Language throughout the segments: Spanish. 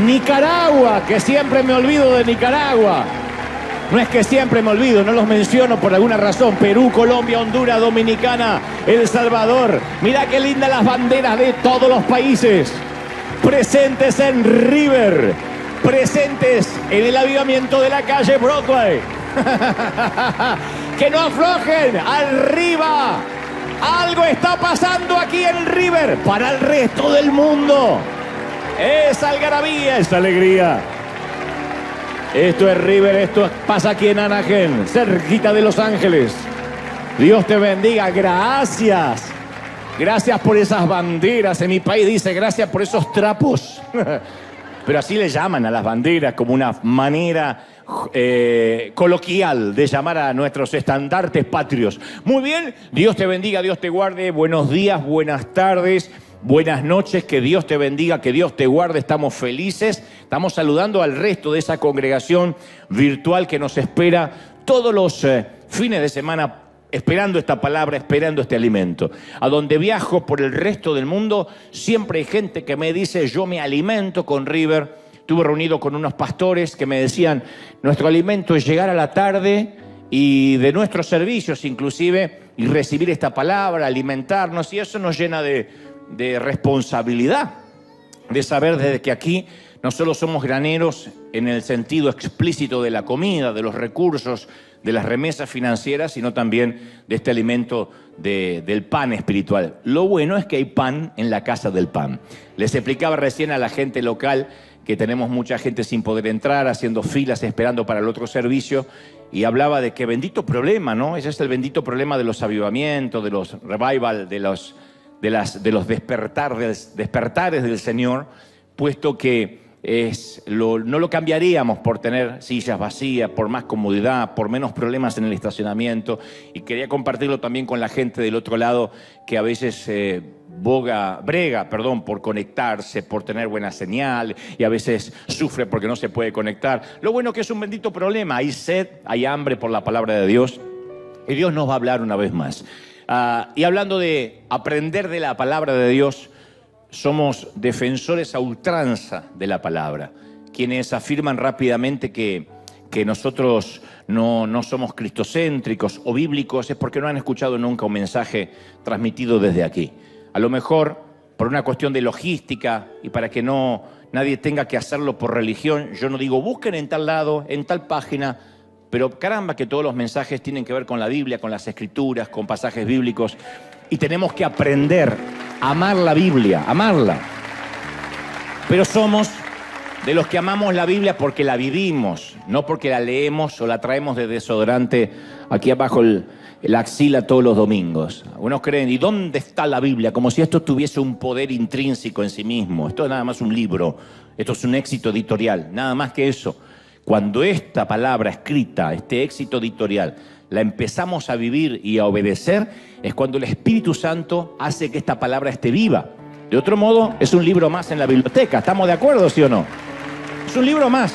Nicaragua, que siempre me olvido de Nicaragua. No es que siempre me olvido, no los menciono por alguna razón. Perú, Colombia, Honduras, Dominicana, El Salvador. Mirá qué lindas las banderas de todos los países. Presentes en River. Presentes en el avivamiento de la calle Broadway. Que no aflojen. Arriba. Algo está pasando aquí en River para el resto del mundo. Es algarabía, es alegría. Esto es River, esto pasa aquí en Anaheim, cerquita de Los Ángeles. Dios te bendiga, gracias. Gracias por esas banderas. En mi país dice gracias por esos trapos. Pero así le llaman a las banderas, como una manera coloquial de llamar a nuestros estandartes patrios. Muy bien, Dios te bendiga, Dios te guarde. Buenos días, buenas tardes. Buenas noches, que Dios te bendiga, que Dios te guarde, estamos felices. Estamos saludando al resto de esa congregación virtual que nos espera todos los fines de semana, esperando esta palabra, esperando este alimento. A donde viajo por el resto del mundo, siempre hay gente que me dice, yo me alimento con River. Estuve reunido con unos pastores que me decían, nuestro alimento es llegar a la tarde y de nuestros servicios inclusive, y recibir esta palabra, alimentarnos, y eso nos llena de responsabilidad, de saber desde que aquí no solo somos graneros en el sentido explícito de la comida, de los recursos, de las remesas financieras, sino también de este alimento del pan espiritual. Lo bueno es que hay pan en la casa del pan. Les explicaba recién a la gente local que tenemos mucha gente sin poder entrar, haciendo filas, esperando para el otro servicio, y hablaba de que bendito problema, ¿no? Ese es el bendito problema de los avivamientos, de los revival, de los despertares del Señor, puesto que no lo cambiaríamos por tener sillas vacías, por más comodidad, por menos problemas en el estacionamiento. Y quería compartirlo también con la gente del otro lado, que a veces brega por conectarse, por tener buena señal, y a veces sufre porque no se puede conectar. Lo bueno que es un bendito problema, hay sed, hay hambre por la palabra de Dios, y Dios nos va a hablar una vez más. Y hablando de aprender de la palabra de Dios, somos defensores a ultranza de la palabra. Quienes afirman rápidamente que nosotros no somos cristocéntricos o bíblicos es porque no han escuchado nunca un mensaje transmitido desde aquí. A lo mejor por una cuestión de logística y para que nadie tenga que hacerlo por religión, yo no digo busquen en tal lado, en tal página. Pero caramba que todos los mensajes tienen que ver con la Biblia, con las Escrituras, con pasajes bíblicos. Y tenemos que aprender a amar la Biblia, amarla. Pero somos de los que amamos la Biblia porque la vivimos, no porque la leemos o la traemos de desodorante aquí abajo la axila todos los domingos. Algunos creen, ¿y dónde está la Biblia? Como si esto tuviese un poder intrínseco en sí mismo. Esto es nada más un libro, esto es un éxito editorial, nada más que eso. Cuando esta palabra escrita, este éxito editorial, la empezamos a vivir y a obedecer, es cuando el Espíritu Santo hace que esta palabra esté viva. De otro modo, es un libro más en la biblioteca. ¿Estamos de acuerdo, sí o no? Es un libro más.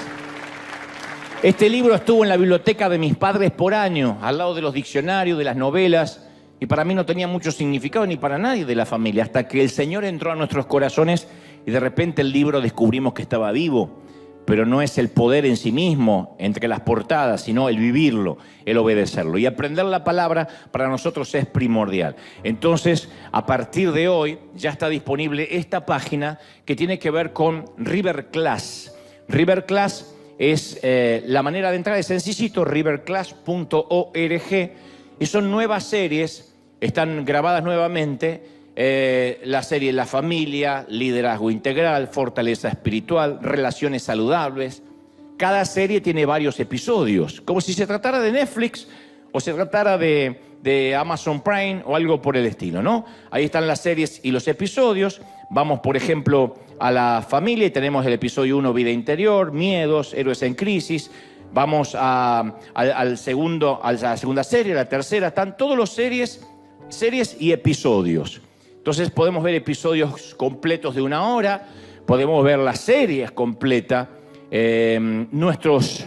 Este libro estuvo en la biblioteca de mis padres por años, al lado de los diccionarios, de las novelas, y para mí no tenía mucho significado ni para nadie de la familia, hasta que el Señor entró a nuestros corazones y de repente el libro descubrimos que estaba vivo. Pero no es el poder en sí mismo entre las portadas, sino el vivirlo, el obedecerlo. Y aprender la palabra para nosotros es primordial. Entonces, a partir de hoy ya está disponible esta página que tiene que ver con River Class. River Class es la manera de entrar, es sencillito, riverclass.org. Y son nuevas series, están grabadas nuevamente. La serie La Familia, Liderazgo Integral, Fortaleza Espiritual, Relaciones Saludables. Cada serie tiene varios episodios, como si se tratara de Netflix o se tratara de Amazon Prime o algo por el estilo, ¿no? Ahí están las series y los episodios. Vamos, por ejemplo, a La Familia y tenemos el episodio 1, Vida Interior, Miedos, Héroes en Crisis. Vamos a la segunda serie, la tercera. Están todos los series y episodios. Entonces podemos ver episodios completos de 1 hora, podemos ver las series completas, nuestros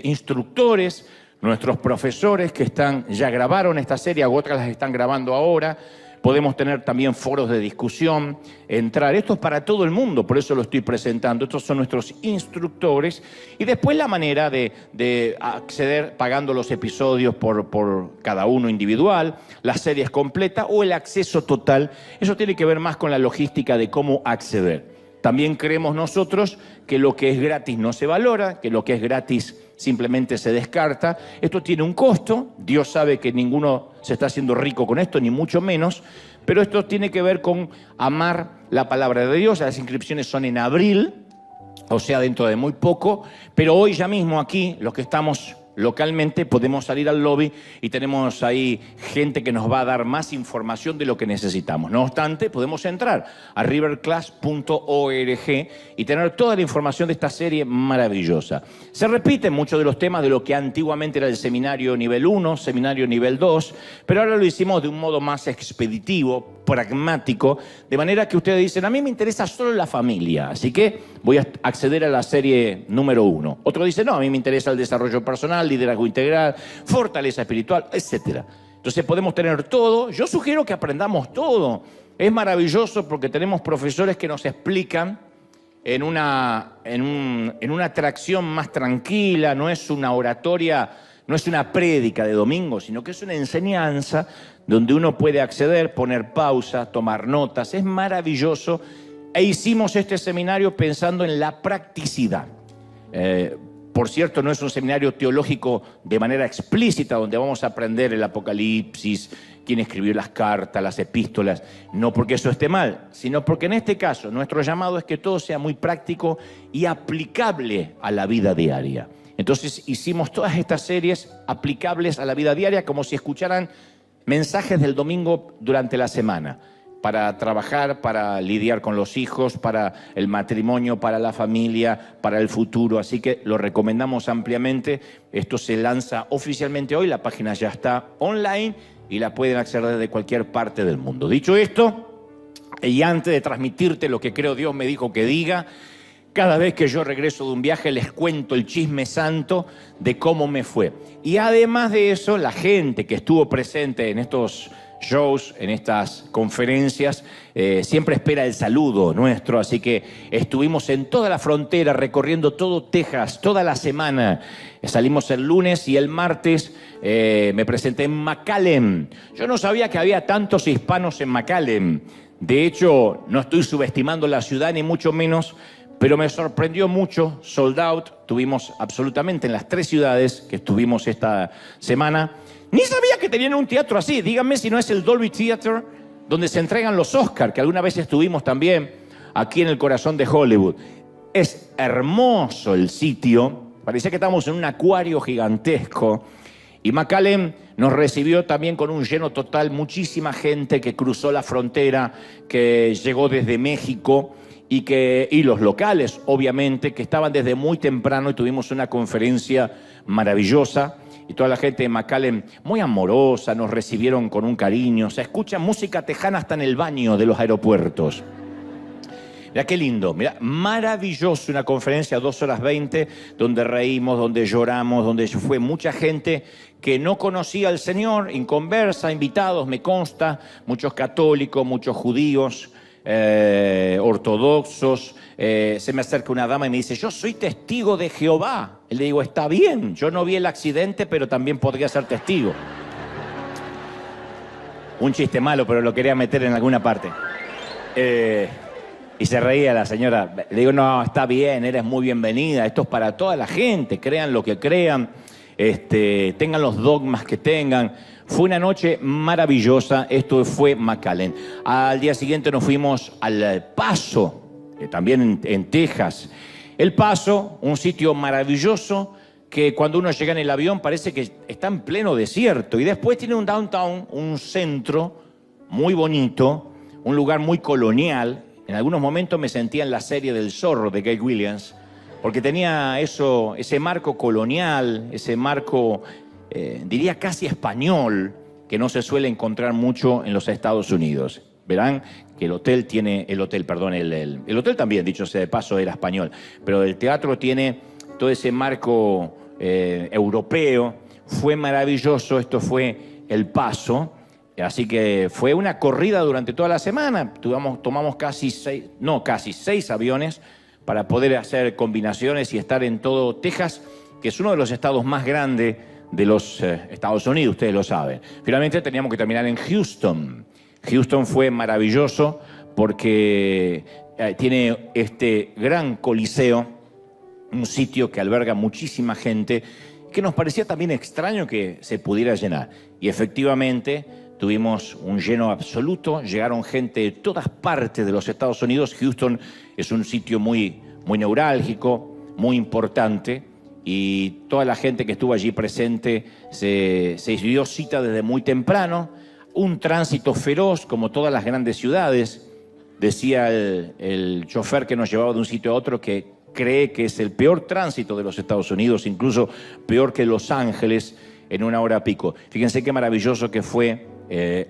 instructores, nuestros profesores que ya grabaron esta serie, otras las están grabando ahora, Podemos tener también foros de discusión, entrar. Esto es para todo el mundo, por eso lo estoy presentando. Estos son nuestros instructores. Y después la manera de acceder pagando los episodios por cada uno individual, las series completas o el acceso total. Eso tiene que ver más con la logística de cómo acceder. También creemos nosotros que lo que es gratis no se valora, que lo que es gratis simplemente se descarta. Esto tiene un costo, Dios sabe que ninguno se está haciendo rico con esto, ni mucho menos, pero esto tiene que ver con amar la palabra de Dios. Las inscripciones son en abril, o sea, dentro de muy poco, pero hoy ya mismo aquí, los que estamos localmente, podemos salir al lobby y tenemos ahí gente que nos va a dar más información de lo que necesitamos. No obstante, podemos entrar a riverclass.org y tener toda la información de esta serie maravillosa. Se repiten muchos de los temas de lo que antiguamente era el seminario nivel 1, seminario nivel 2, pero ahora lo hicimos de un modo más expeditivo, pragmático, de manera que ustedes dicen, a mí me interesa solo la familia, así que voy a acceder a la serie número 1. Otro dice, no, a mí me interesa el desarrollo personal, liderazgo integral, fortaleza espiritual, etc. Entonces podemos tener todo. Yo sugiero que aprendamos todo. Es maravilloso porque tenemos profesores que nos explican en una atracción más tranquila, no es una oratoria, no es una prédica de domingo, sino que es una enseñanza donde uno puede acceder, poner pausa, tomar notas. Es maravilloso. E hicimos este seminario pensando en la practicidad. Por cierto, no es un seminario teológico de manera explícita, donde vamos a aprender el Apocalipsis, quién escribió las cartas, las epístolas. No porque eso esté mal, sino porque en este caso nuestro llamado es que todo sea muy práctico y aplicable a la vida diaria. Entonces hicimos todas estas series aplicables a la vida diaria, como si escucharan mensajes del domingo durante la semana, para trabajar, para lidiar con los hijos, para el matrimonio, para la familia, para el futuro. Así que lo recomendamos ampliamente. Esto se lanza oficialmente hoy, la página ya está online y la pueden acceder desde cualquier parte del mundo. Dicho esto, y antes de transmitirte lo que creo Dios me dijo que diga, cada vez que yo regreso de un viaje les cuento el chisme santo de cómo me fue. Y además de eso, la gente que estuvo presente en estos shows, en estas conferencias, siempre espera el saludo nuestro, así que estuvimos en toda la frontera, recorriendo todo Texas, toda la semana. Salimos el lunes y el martes me presenté en McAllen. Yo no sabía que había tantos hispanos en McAllen. De hecho, no estoy subestimando la ciudad, ni mucho menos, pero me sorprendió mucho, sold out. Tuvimos absolutamente en las 3 ciudades que estuvimos esta semana. Ni sabía que tenían un teatro así. Díganme si no es el Dolby Theater, donde se entregan los Oscars, que alguna vez estuvimos también aquí en el corazón de Hollywood. Es hermoso el sitio. Parecía que estábamos en un acuario gigantesco. Y McAllen nos recibió también con un lleno total. Muchísima gente que cruzó la frontera, que llegó desde México y los locales, obviamente, que estaban desde muy temprano y tuvimos una conferencia maravillosa. Y toda la gente de McAllen, muy amorosa, nos recibieron con un cariño. Se escucha música tejana hasta en el baño de los aeropuertos. Mirá qué lindo, mirá, maravilloso, una conferencia 2 horas 20, donde reímos, donde lloramos, donde fue mucha gente que no conocía al Señor, inconversa, invitados, me consta, muchos católicos, muchos judíos, ortodoxos. Se me acerca una dama y me dice, yo soy testigo de Jehová. Y le digo, está bien, yo no vi el accidente, pero también podría ser testigo. Un chiste malo, pero lo quería meter en alguna parte. Y se reía la señora. Le digo, no, está bien, eres muy bienvenida. Esto es para toda la gente, crean lo que crean, tengan los dogmas que tengan. Fue una noche maravillosa. Esto fue McAllen. Al día siguiente nos fuimos al Paso, también en Texas. El Paso, un sitio maravilloso que cuando uno llega en el avión parece que está en pleno desierto. Y después tiene un downtown, un centro muy bonito, un lugar muy colonial. En algunos momentos me sentía en la serie del Zorro de Gay Williams, porque tenía eso, ese marco colonial, ese marco, diría casi español, que no se suele encontrar mucho en los Estados Unidos. Verán que el hotel también, dicho sea de paso, era español, pero el teatro tiene todo ese marco europeo. Fue maravilloso, esto fue El Paso. Así que fue una corrida durante toda la semana. Tomamos casi 6 aviones para poder hacer combinaciones y estar en todo Texas, que es uno de los estados más grandes de los Estados Unidos, ustedes lo saben. Finalmente teníamos que terminar en Houston. Houston fue maravilloso porque tiene este gran coliseo, un sitio que alberga muchísima gente, que nos parecía también extraño que se pudiera llenar. Y efectivamente tuvimos un lleno absoluto, llegaron gente de todas partes de los Estados Unidos. Houston es un sitio muy neurálgico, muy importante, y toda la gente que estuvo allí presente se dio cita desde muy temprano. Un tránsito feroz, como todas las grandes ciudades. Decía el chofer que nos llevaba de un sitio a otro que cree que es el peor tránsito de los Estados Unidos, incluso peor que Los Ángeles en una hora pico. Fíjense qué maravilloso que fue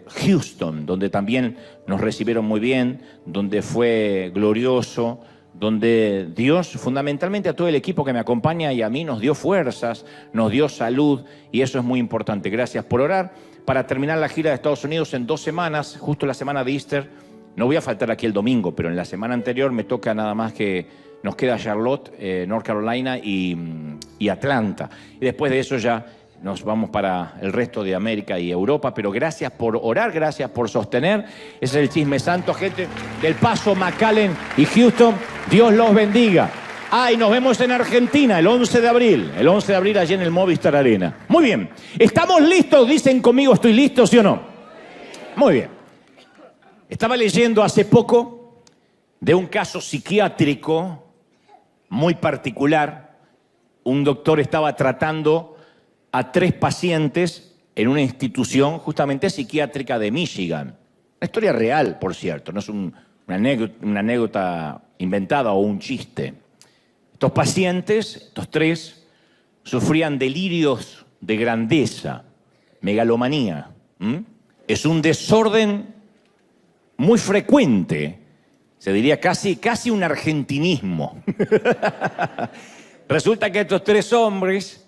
Houston, donde también nos recibieron muy bien, donde fue glorioso, donde Dios, fundamentalmente a todo el equipo que me acompaña y a mí, nos dio fuerzas, nos dio salud, y eso es muy importante. Gracias por orar. Para terminar la gira de Estados Unidos en 2 semanas, justo la semana de Easter, no voy a faltar aquí el domingo, pero en la semana anterior me toca nada más que nos queda Charlotte, North Carolina y Atlanta. Y después de eso ya nos vamos para el resto de América y Europa. Pero gracias por orar, gracias por sostener. Ese es el Chisme Santo, gente del Paso, McAllen y Houston. Dios los bendiga. Y nos vemos en Argentina el 11 de abril. El 11 de abril allí en el Movistar Arena. Muy bien. ¿Estamos listos? Dicen conmigo, ¿estoy listo, sí o no? Muy bien. Estaba leyendo hace poco de un caso psiquiátrico muy particular. Un doctor estaba tratando a 3 pacientes en una institución justamente psiquiátrica de Michigan. Una historia real, por cierto, no es una anécdota inventada o un chiste. Estos pacientes, estos 3, sufrían delirios de grandeza, megalomanía. Es un desorden muy frecuente, se diría casi un argentinismo. Resulta que estos 3 hombres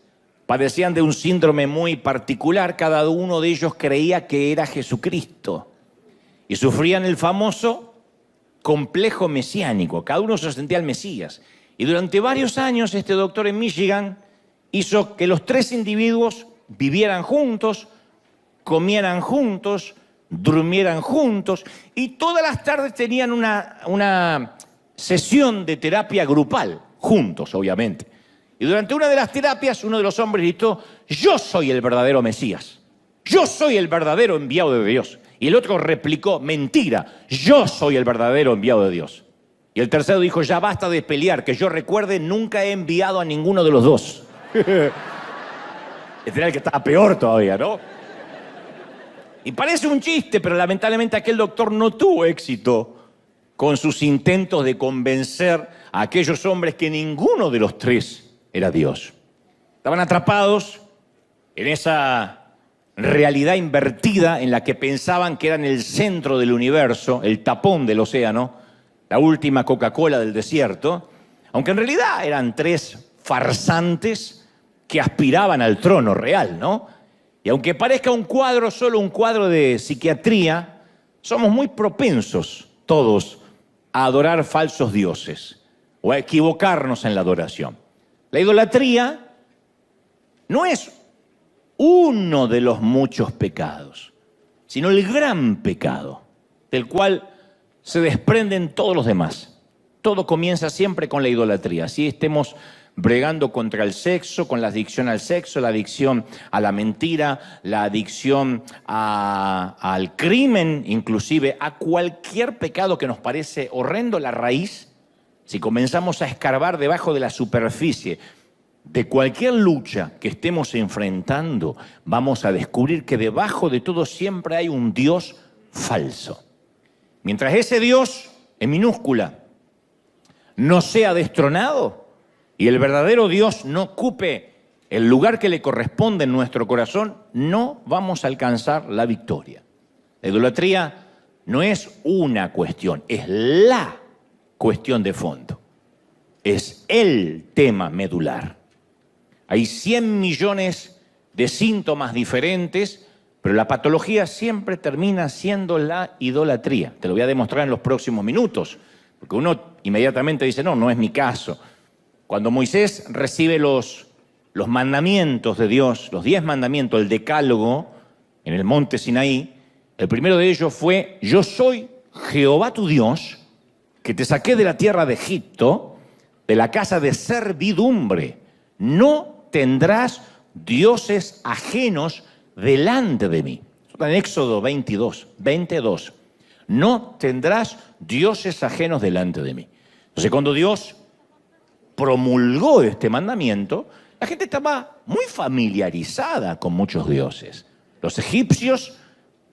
padecían de un síndrome muy particular. Cada uno de ellos creía que era Jesucristo y sufrían el famoso complejo mesiánico. Cada uno se sentía el Mesías. Y durante varios años este doctor en Michigan hizo que los 3 individuos vivieran juntos, comieran juntos, durmieran juntos, y todas las tardes tenían una sesión de terapia grupal, juntos, obviamente. Y durante una de las terapias, uno de los hombres gritó: yo soy el verdadero Mesías, yo soy el verdadero enviado de Dios. Y el otro replicó: mentira, yo soy el verdadero enviado de Dios. Y el tercero dijo: ya basta de pelear, que yo recuerde, nunca he enviado a ninguno de los dos. Este era el que estaba peor todavía, ¿no? Y parece un chiste, pero lamentablemente aquel doctor no tuvo éxito con sus intentos de convencer a aquellos hombres que ninguno de los 3 era Dios. Estaban atrapados en esa realidad invertida en la que pensaban que eran el centro del universo, el tapón del océano, la última Coca-Cola del desierto, aunque en realidad eran 3 farsantes que aspiraban al trono real, ¿no? Y aunque parezca un cuadro, solo un cuadro de psiquiatría, somos muy propensos todos a adorar falsos dioses o a equivocarnos en la adoración. La idolatría no es uno de los muchos pecados, sino el gran pecado, del cual se desprenden todos los demás. Todo comienza siempre con la idolatría. Así estemos bregando contra el sexo, con la adicción al sexo, la adicción a la mentira, la adicción al crimen, inclusive a cualquier pecado que nos parece horrendo. La raíz, si comenzamos a escarbar debajo de la superficie de cualquier lucha que estemos enfrentando, vamos a descubrir que debajo de todo siempre hay un Dios falso. Mientras ese Dios, en minúscula, no sea destronado y el verdadero Dios no ocupe el lugar que le corresponde en nuestro corazón, no vamos a alcanzar la victoria. La idolatría no es una cuestión, es la cuestión de fondo. Es el tema medular. Hay 100 millones de síntomas diferentes, Pero la patología siempre termina siendo la idolatría. Te lo voy a demostrar en los próximos minutos, porque uno inmediatamente dice, no, no es mi caso. Cuando Moisés recibe los mandamientos de Dios, los 10 mandamientos, el decálogo, en el monte Sinaí, el primero de ellos fue, yo soy Jehová tu Dios, que te saqué de la tierra de Egipto, de la casa de servidumbre. No tendrás dioses ajenos delante de mí. Está en Éxodo 22. No tendrás dioses ajenos delante de mí. Entonces, cuando Dios promulgó este mandamiento, la gente estaba muy familiarizada con muchos dioses. Los egipcios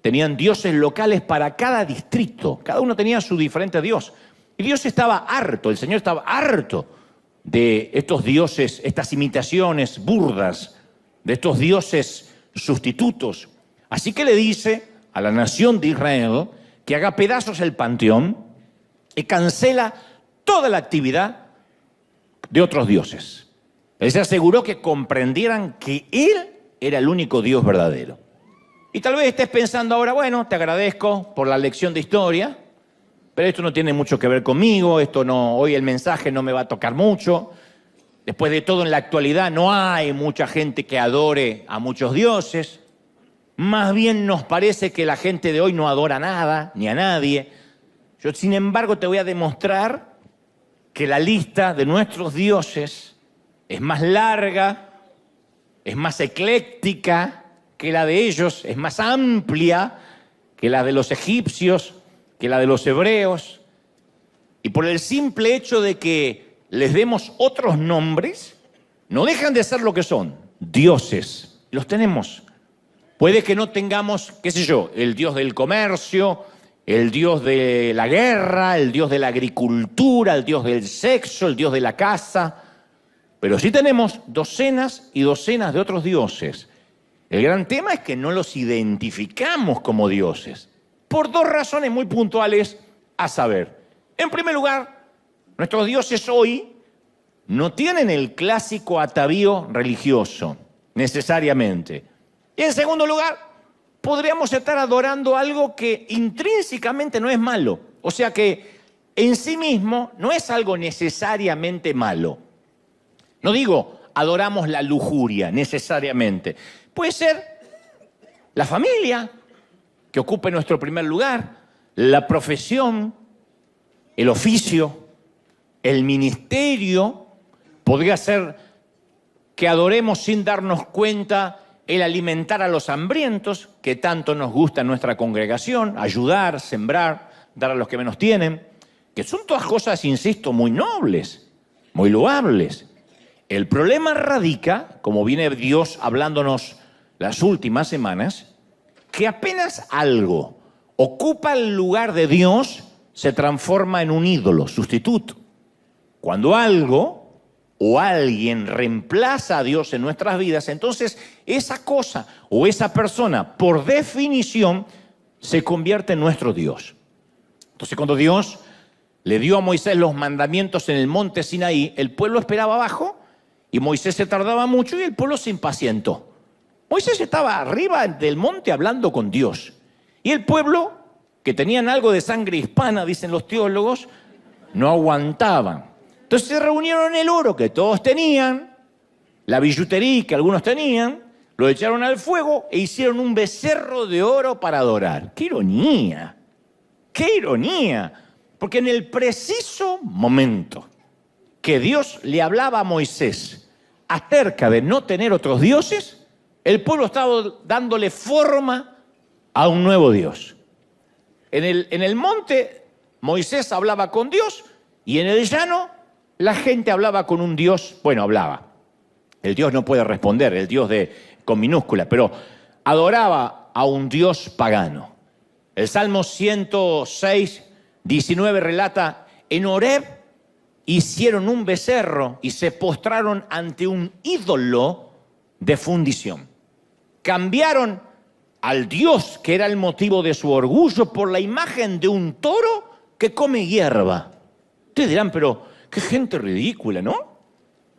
tenían dioses locales para cada distrito. Cada uno tenía su diferente dios. Y Dios estaba harto, el Señor estaba harto de estos dioses, estas imitaciones burdas, de estos dioses sustitutos. Así que le dice a la nación de Israel que haga pedazos el panteón y cancela toda la actividad de otros dioses. Él se aseguró que comprendieran que Él era el único Dios verdadero. Y tal vez estés pensando ahora, bueno, te agradezco por la lección de historia, pero esto no tiene mucho que ver conmigo, hoy el mensaje no me va a tocar mucho. Después de todo, en la actualidad no hay mucha gente que adore a muchos dioses. Más bien nos parece que la gente de hoy no adora nada, ni a nadie. Yo, sin embargo, te voy a demostrar que la lista de nuestros dioses es más larga, es más ecléctica que la de ellos, es más amplia que la de los egipcios, que la de los hebreos. Y por el simple hecho de que les demos otros nombres, no dejan de ser lo que son, dioses. Los tenemos. Puede que no tengamos, qué sé yo, el dios del comercio, el dios de la guerra, el dios de la agricultura, el dios del sexo, el dios de la casa, pero sí tenemos docenas y docenas de otros dioses. El gran tema es que no los identificamos como dioses, por 2 razones muy puntuales a saber. En primer lugar, nuestros dioses hoy no tienen el clásico atavío religioso, necesariamente. Y en segundo lugar, podríamos estar adorando algo que intrínsecamente no es malo. O sea que en sí mismo no es algo necesariamente malo. No digo adoramos la lujuria necesariamente. Puede ser la familia, que ocupe nuestro primer lugar, la profesión, el oficio, el ministerio. Podría ser que adoremos sin darnos cuenta el alimentar a los hambrientos, que tanto nos gusta en nuestra congregación, ayudar, sembrar, dar a los que menos tienen, que son todas cosas, insisto, muy nobles, muy loables. El problema radica, como viene Dios hablándonos las últimas semanas, que apenas algo ocupa el lugar de Dios, se transforma en un ídolo, sustituto. Cuando algo o alguien reemplaza a Dios en nuestras vidas, entonces esa cosa o esa persona, por definición, se convierte en nuestro Dios. Entonces, cuando Dios le dio a Moisés los mandamientos en el monte Sinaí, el pueblo esperaba abajo y Moisés se tardaba mucho y el pueblo se impacientó. Moisés estaba arriba del monte hablando con Dios. Y el pueblo, que tenían algo de sangre hispana, dicen los teólogos, no aguantaban. Entonces se reunieron el oro que todos tenían, la billutería que algunos tenían, lo echaron al fuego e hicieron un becerro de oro para adorar. ¡Qué ironía! ¡Qué ironía! Porque en el preciso momento que Dios le hablaba a Moisés acerca de no tener otros dioses, el pueblo estaba dándole forma a un nuevo Dios. En el monte Moisés hablaba con Dios y en el llano la gente hablaba con un Dios, bueno, hablaba. El Dios no puede responder, el Dios con minúscula, pero adoraba a un Dios pagano. El Salmo 106, 19 relata, en Horeb hicieron un becerro y se postraron ante un ídolo de fundición. Cambiaron al Dios que era el motivo de su orgullo por la imagen de un toro que come hierba. Ustedes dirán, pero qué gente ridícula, ¿no?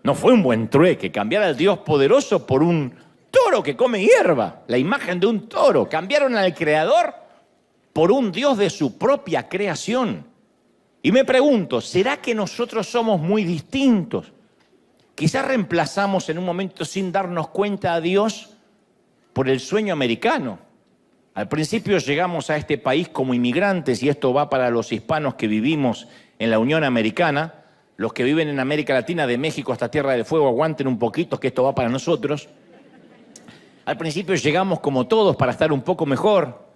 No fue un buen trueque cambiar al Dios poderoso por un toro que come hierba, la imagen de un toro. Cambiaron al Creador por un Dios de su propia creación. Y me pregunto, ¿será que nosotros somos muy distintos? Quizás reemplazamos en un momento sin darnos cuenta a Dios por el sueño americano. Al principio llegamos a este país como inmigrantes, y esto va para los hispanos que vivimos en la Unión Americana. Los que viven en América Latina, de México hasta Tierra del Fuego, aguanten un poquito que esto va para nosotros. Al principio llegamos como todos para estar un poco mejor,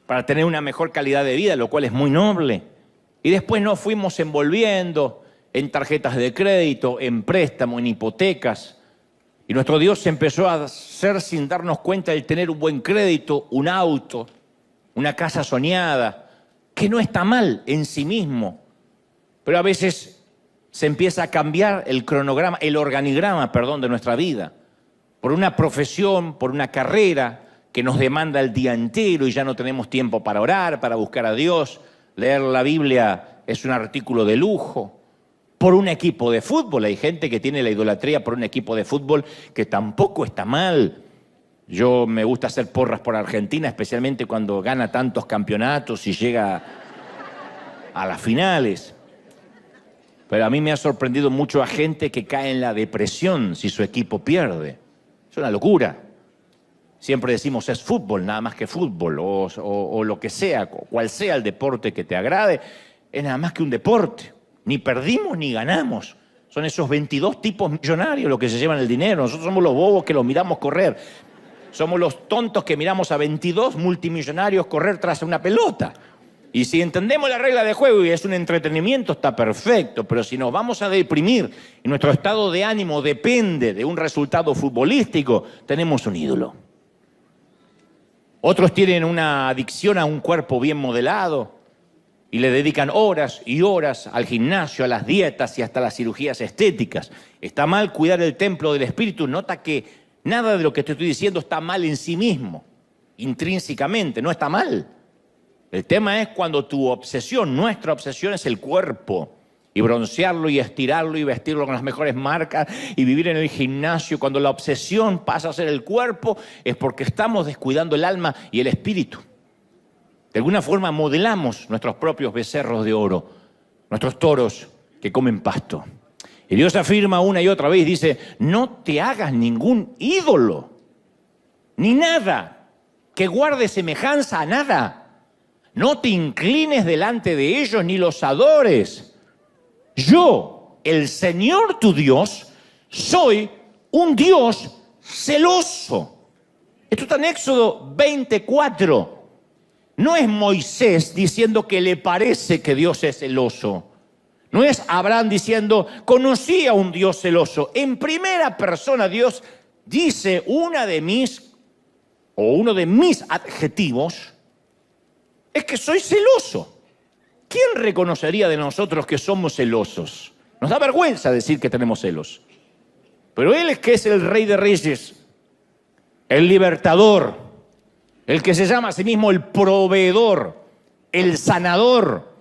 para tener una mejor calidad de vida, lo cual es muy noble. Y después nos fuimos envolviendo en tarjetas de crédito, en préstamo, en hipotecas. Y nuestro Dios se empezó a hacer sin darnos cuenta el tener un buen crédito, un auto, una casa soñada, que no está mal en sí mismo. Pero a veces se empieza a cambiar el organigrama de nuestra vida, por una profesión, por una carrera que nos demanda el día entero y ya no tenemos tiempo para orar, para buscar a Dios. Leer la Biblia es un artículo de lujo. Por un equipo de fútbol, hay gente que tiene la idolatría por un equipo de fútbol que tampoco está mal. Yo me gusta hacer porras por Argentina, especialmente cuando gana tantos campeonatos y llega a las finales. Pero a mí me ha sorprendido mucho a gente que cae en la depresión si su equipo pierde. Es una locura. Siempre decimos es fútbol, nada más que fútbol, o lo que sea, cual sea el deporte que te agrade, es nada más que un deporte. Ni perdimos ni ganamos. Son esos 22 tipos millonarios los que se llevan el dinero. Nosotros somos los bobos que los miramos correr. Somos los tontos que miramos a 22 multimillonarios correr tras una pelota. Y si entendemos la regla de juego y es un entretenimiento, está perfecto. Pero si nos vamos a deprimir y nuestro estado de ánimo depende de un resultado futbolístico, tenemos un ídolo. Otros tienen una adicción a un cuerpo bien modelado y le dedican horas y horas al gimnasio, a las dietas y hasta las cirugías estéticas. Está mal cuidar el templo del espíritu. Nota que nada de lo que te estoy diciendo está mal en sí mismo, intrínsecamente, no está mal. El tema es cuando tu obsesión, nuestra obsesión, es el cuerpo. Y broncearlo y estirarlo y vestirlo con las mejores marcas y vivir en el gimnasio. Cuando la obsesión pasa a ser el cuerpo, es porque estamos descuidando el alma y el espíritu. De alguna forma modelamos nuestros propios becerros de oro, nuestros toros que comen pasto. Y Dios afirma una y otra vez, dice, no te hagas ningún ídolo, ni nada que guarde semejanza a nada. No te inclines delante de ellos ni los adores. Yo, el Señor tu Dios, soy un Dios celoso. Esto está en Éxodo 24. No es Moisés diciendo que le parece que Dios es celoso. No es Abraham diciendo, conocí a un Dios celoso. En primera persona Dios dice uno de mis adjetivos es que soy celoso. ¿Quién reconocería de nosotros que somos celosos? Nos da vergüenza decir que tenemos celos. Pero Él es que es el Rey de Reyes, el libertador, el que se llama a sí mismo el proveedor, el sanador,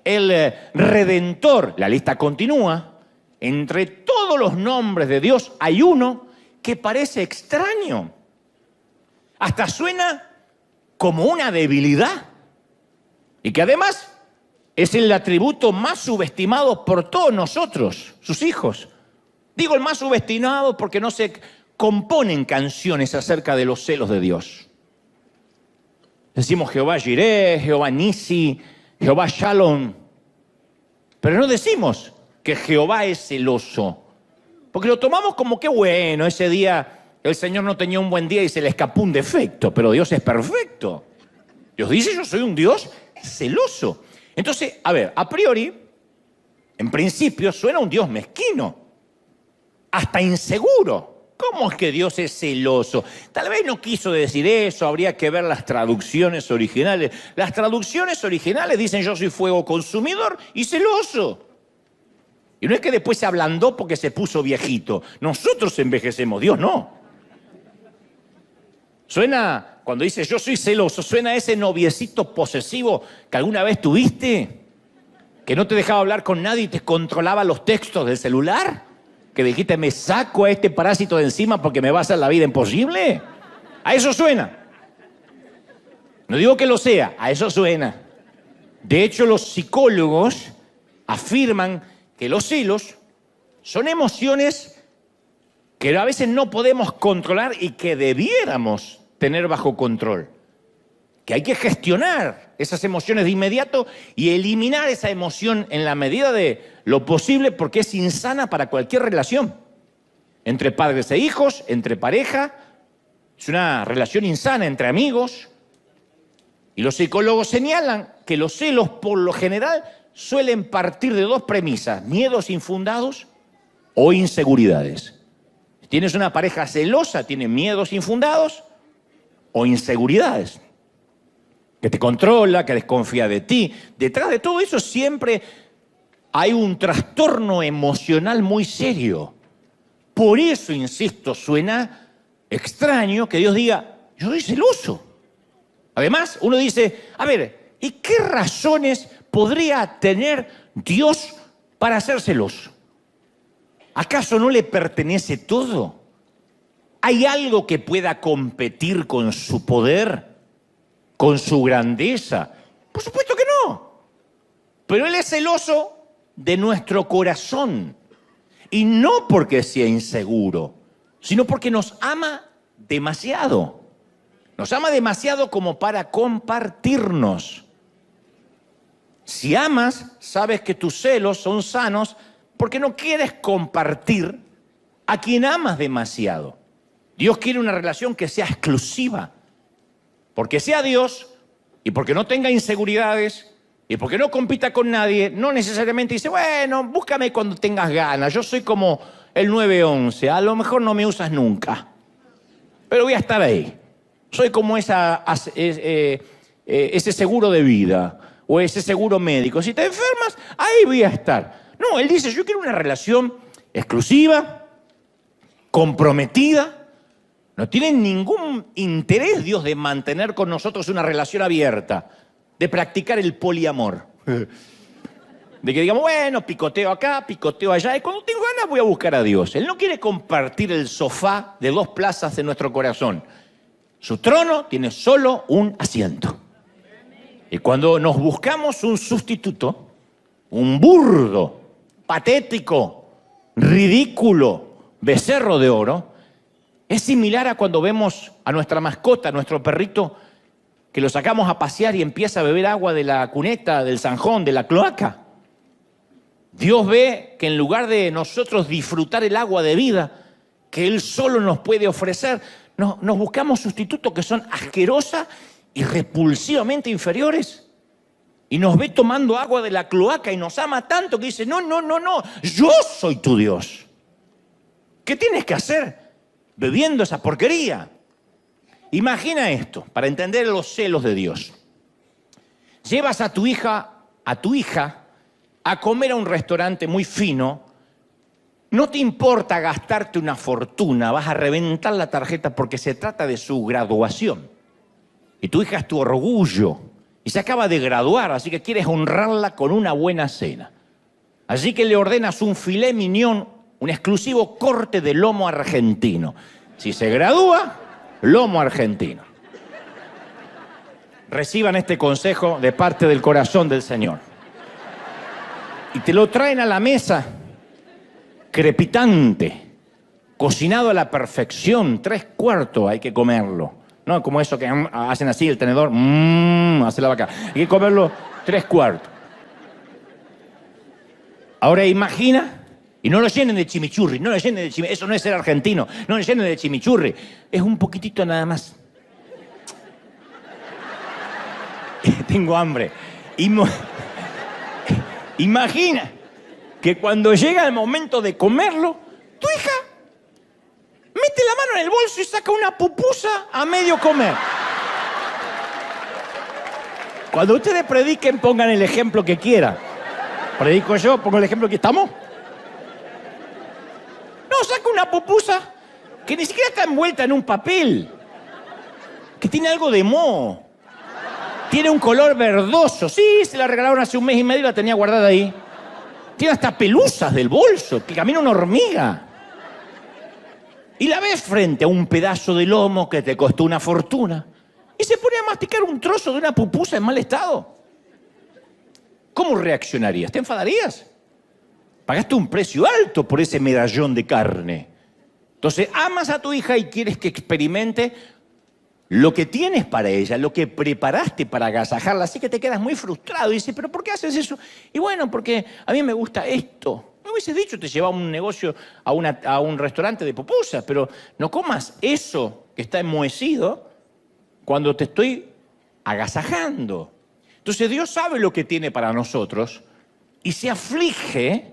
el redentor. La lista continúa. Entre todos los nombres de Dios hay uno que parece extraño. Hasta suena como una debilidad. Y que además es el atributo más subestimado por todos nosotros, sus hijos. Digo el más subestimado porque no se componen canciones acerca de los celos de Dios. Decimos Jehová Jireh, Jehová Nisi, Jehová Shalom. Pero no decimos que Jehová es celoso. Porque lo tomamos como que bueno, ese día el Señor no tenía un buen día y se le escapó un defecto. Pero Dios es perfecto. Dios dice, yo soy un Dios celoso. Entonces, a priori, en principio suena un Dios mezquino. Hasta inseguro. ¿Cómo es que Dios es celoso? Tal vez no quiso decir eso, habría que ver las traducciones originales. Las traducciones originales dicen yo soy fuego consumidor y celoso. Y no es que después se ablandó porque se puso viejito. Nosotros envejecemos, Dios no. Suena, cuando dice yo soy celoso, suena a ese noviecito posesivo que alguna vez tuviste, que no te dejaba hablar con nadie y te controlaba los textos del celular. que dijiste, me saco a este parásito de encima porque me va a hacer la vida imposible? A eso suena. No digo que lo sea, a eso suena. De hecho, los psicólogos afirman que los celos son emociones que a veces no podemos controlar y que debiéramos tener bajo control. Que hay que gestionar esas emociones de inmediato y eliminar esa emoción en la medida de lo posible porque es insana para cualquier relación. Entre padres e hijos, entre pareja, es una relación insana entre amigos. Y los psicólogos señalan que los celos, por lo general, suelen partir de dos premisas: miedos infundados o inseguridades. Si tienes una pareja celosa, tiene miedos infundados o inseguridades. Que te controla, que desconfía de ti. Detrás de todo eso siempre hay un trastorno emocional muy serio. Por eso, insisto, suena extraño que Dios diga, yo soy celoso. Además, uno dice, a ver, ¿y qué razones podría tener Dios para ser celoso? ¿Acaso no le pertenece todo? ¿Hay algo que pueda competir con su poder, con su grandeza? Por supuesto que no. Pero Él es celoso de nuestro corazón. Y no porque sea inseguro, sino porque nos ama demasiado. Nos ama demasiado como para compartirnos. Si amas, sabes que tus celos son sanos porque no quieres compartir a quien amas demasiado. Dios quiere una relación que sea exclusiva. Porque sea Dios y porque no tenga inseguridades y porque no compita con nadie, no necesariamente dice, bueno, búscame cuando tengas ganas. Yo soy como el 911, a lo mejor no me usas nunca, pero voy a estar ahí. Soy como ese seguro de vida o ese seguro médico. Si te enfermas, ahí voy a estar. No, Él dice, yo quiero una relación exclusiva, comprometida. No tiene ningún interés Dios de mantener con nosotros una relación abierta, de practicar el poliamor. De que digamos, bueno, picoteo acá, picoteo allá, y cuando tengo ganas voy a buscar a Dios. Él no quiere compartir el sofá de 2 plazas de nuestro corazón. Su trono tiene solo un asiento. Y cuando nos buscamos un sustituto, un burdo, patético, ridículo, becerro de oro, es similar a cuando vemos a nuestra mascota, a nuestro perrito, que lo sacamos a pasear y empieza a beber agua de la cuneta, del zanjón, de la cloaca. Dios ve que en lugar de nosotros disfrutar el agua de vida que Él solo nos puede ofrecer, nos buscamos sustitutos que son asquerosas y repulsivamente inferiores. Y nos ve tomando agua de la cloaca y nos ama tanto que dice, no, yo soy tu Dios. ¿Qué tienes que hacer bebiendo esa porquería? Imagina esto, para entender los celos de Dios. Llevas a tu hija a comer a un restaurante muy fino. No te importa gastarte una fortuna, vas a reventar la tarjeta porque se trata de su graduación. Y tu hija es tu orgullo y se acaba de graduar, así que quieres honrarla con una buena cena. Así que le ordenas un filet mignon, un exclusivo corte de lomo argentino. Si se gradúa, lomo argentino. Reciban este consejo de parte del corazón del Señor. Y te lo traen a la mesa, crepitante, cocinado a la perfección, 3/4 hay que comerlo. No como eso que hacen así el tenedor, hace la vaca. Hay que comerlo 3/4. Ahora imagina, y no lo llenen de chimichurri, no lo llenen de chimichurri, eso no es ser argentino, no lo llenen de chimichurri, es un poquitito nada más. Tengo hambre. Imagina que cuando llega el momento de comerlo, tu hija mete la mano en el bolso y saca una pupusa a medio comer. Cuando ustedes prediquen, pongan el ejemplo que quieran. Predico yo, pongo el ejemplo que estamos. No, saca una pupusa que ni siquiera está envuelta en un papel, que tiene algo de moho. Tiene un color verdoso. Sí, se la regalaron hace 1 mes y medio y la tenía guardada ahí. Tiene hasta pelusas del bolso, que camina una hormiga. Y la ves frente a un pedazo de lomo que te costó una fortuna y se pone a masticar un trozo de una pupusa en mal estado. ¿Cómo reaccionarías? ¿Te enfadarías? Pagaste un precio alto por ese medallón de carne. Entonces, amas a tu hija y quieres que experimente lo que tienes para ella, lo que preparaste para agasajarla, así que te quedas muy frustrado y dices, ¿pero por qué haces eso? Y bueno, porque a mí me gusta esto. Me hubiese dicho, te llevaba un negocio a un restaurante de pupusas, pero no comas eso que está enmohecido cuando te estoy agasajando. Entonces Dios sabe lo que tiene para nosotros y se aflige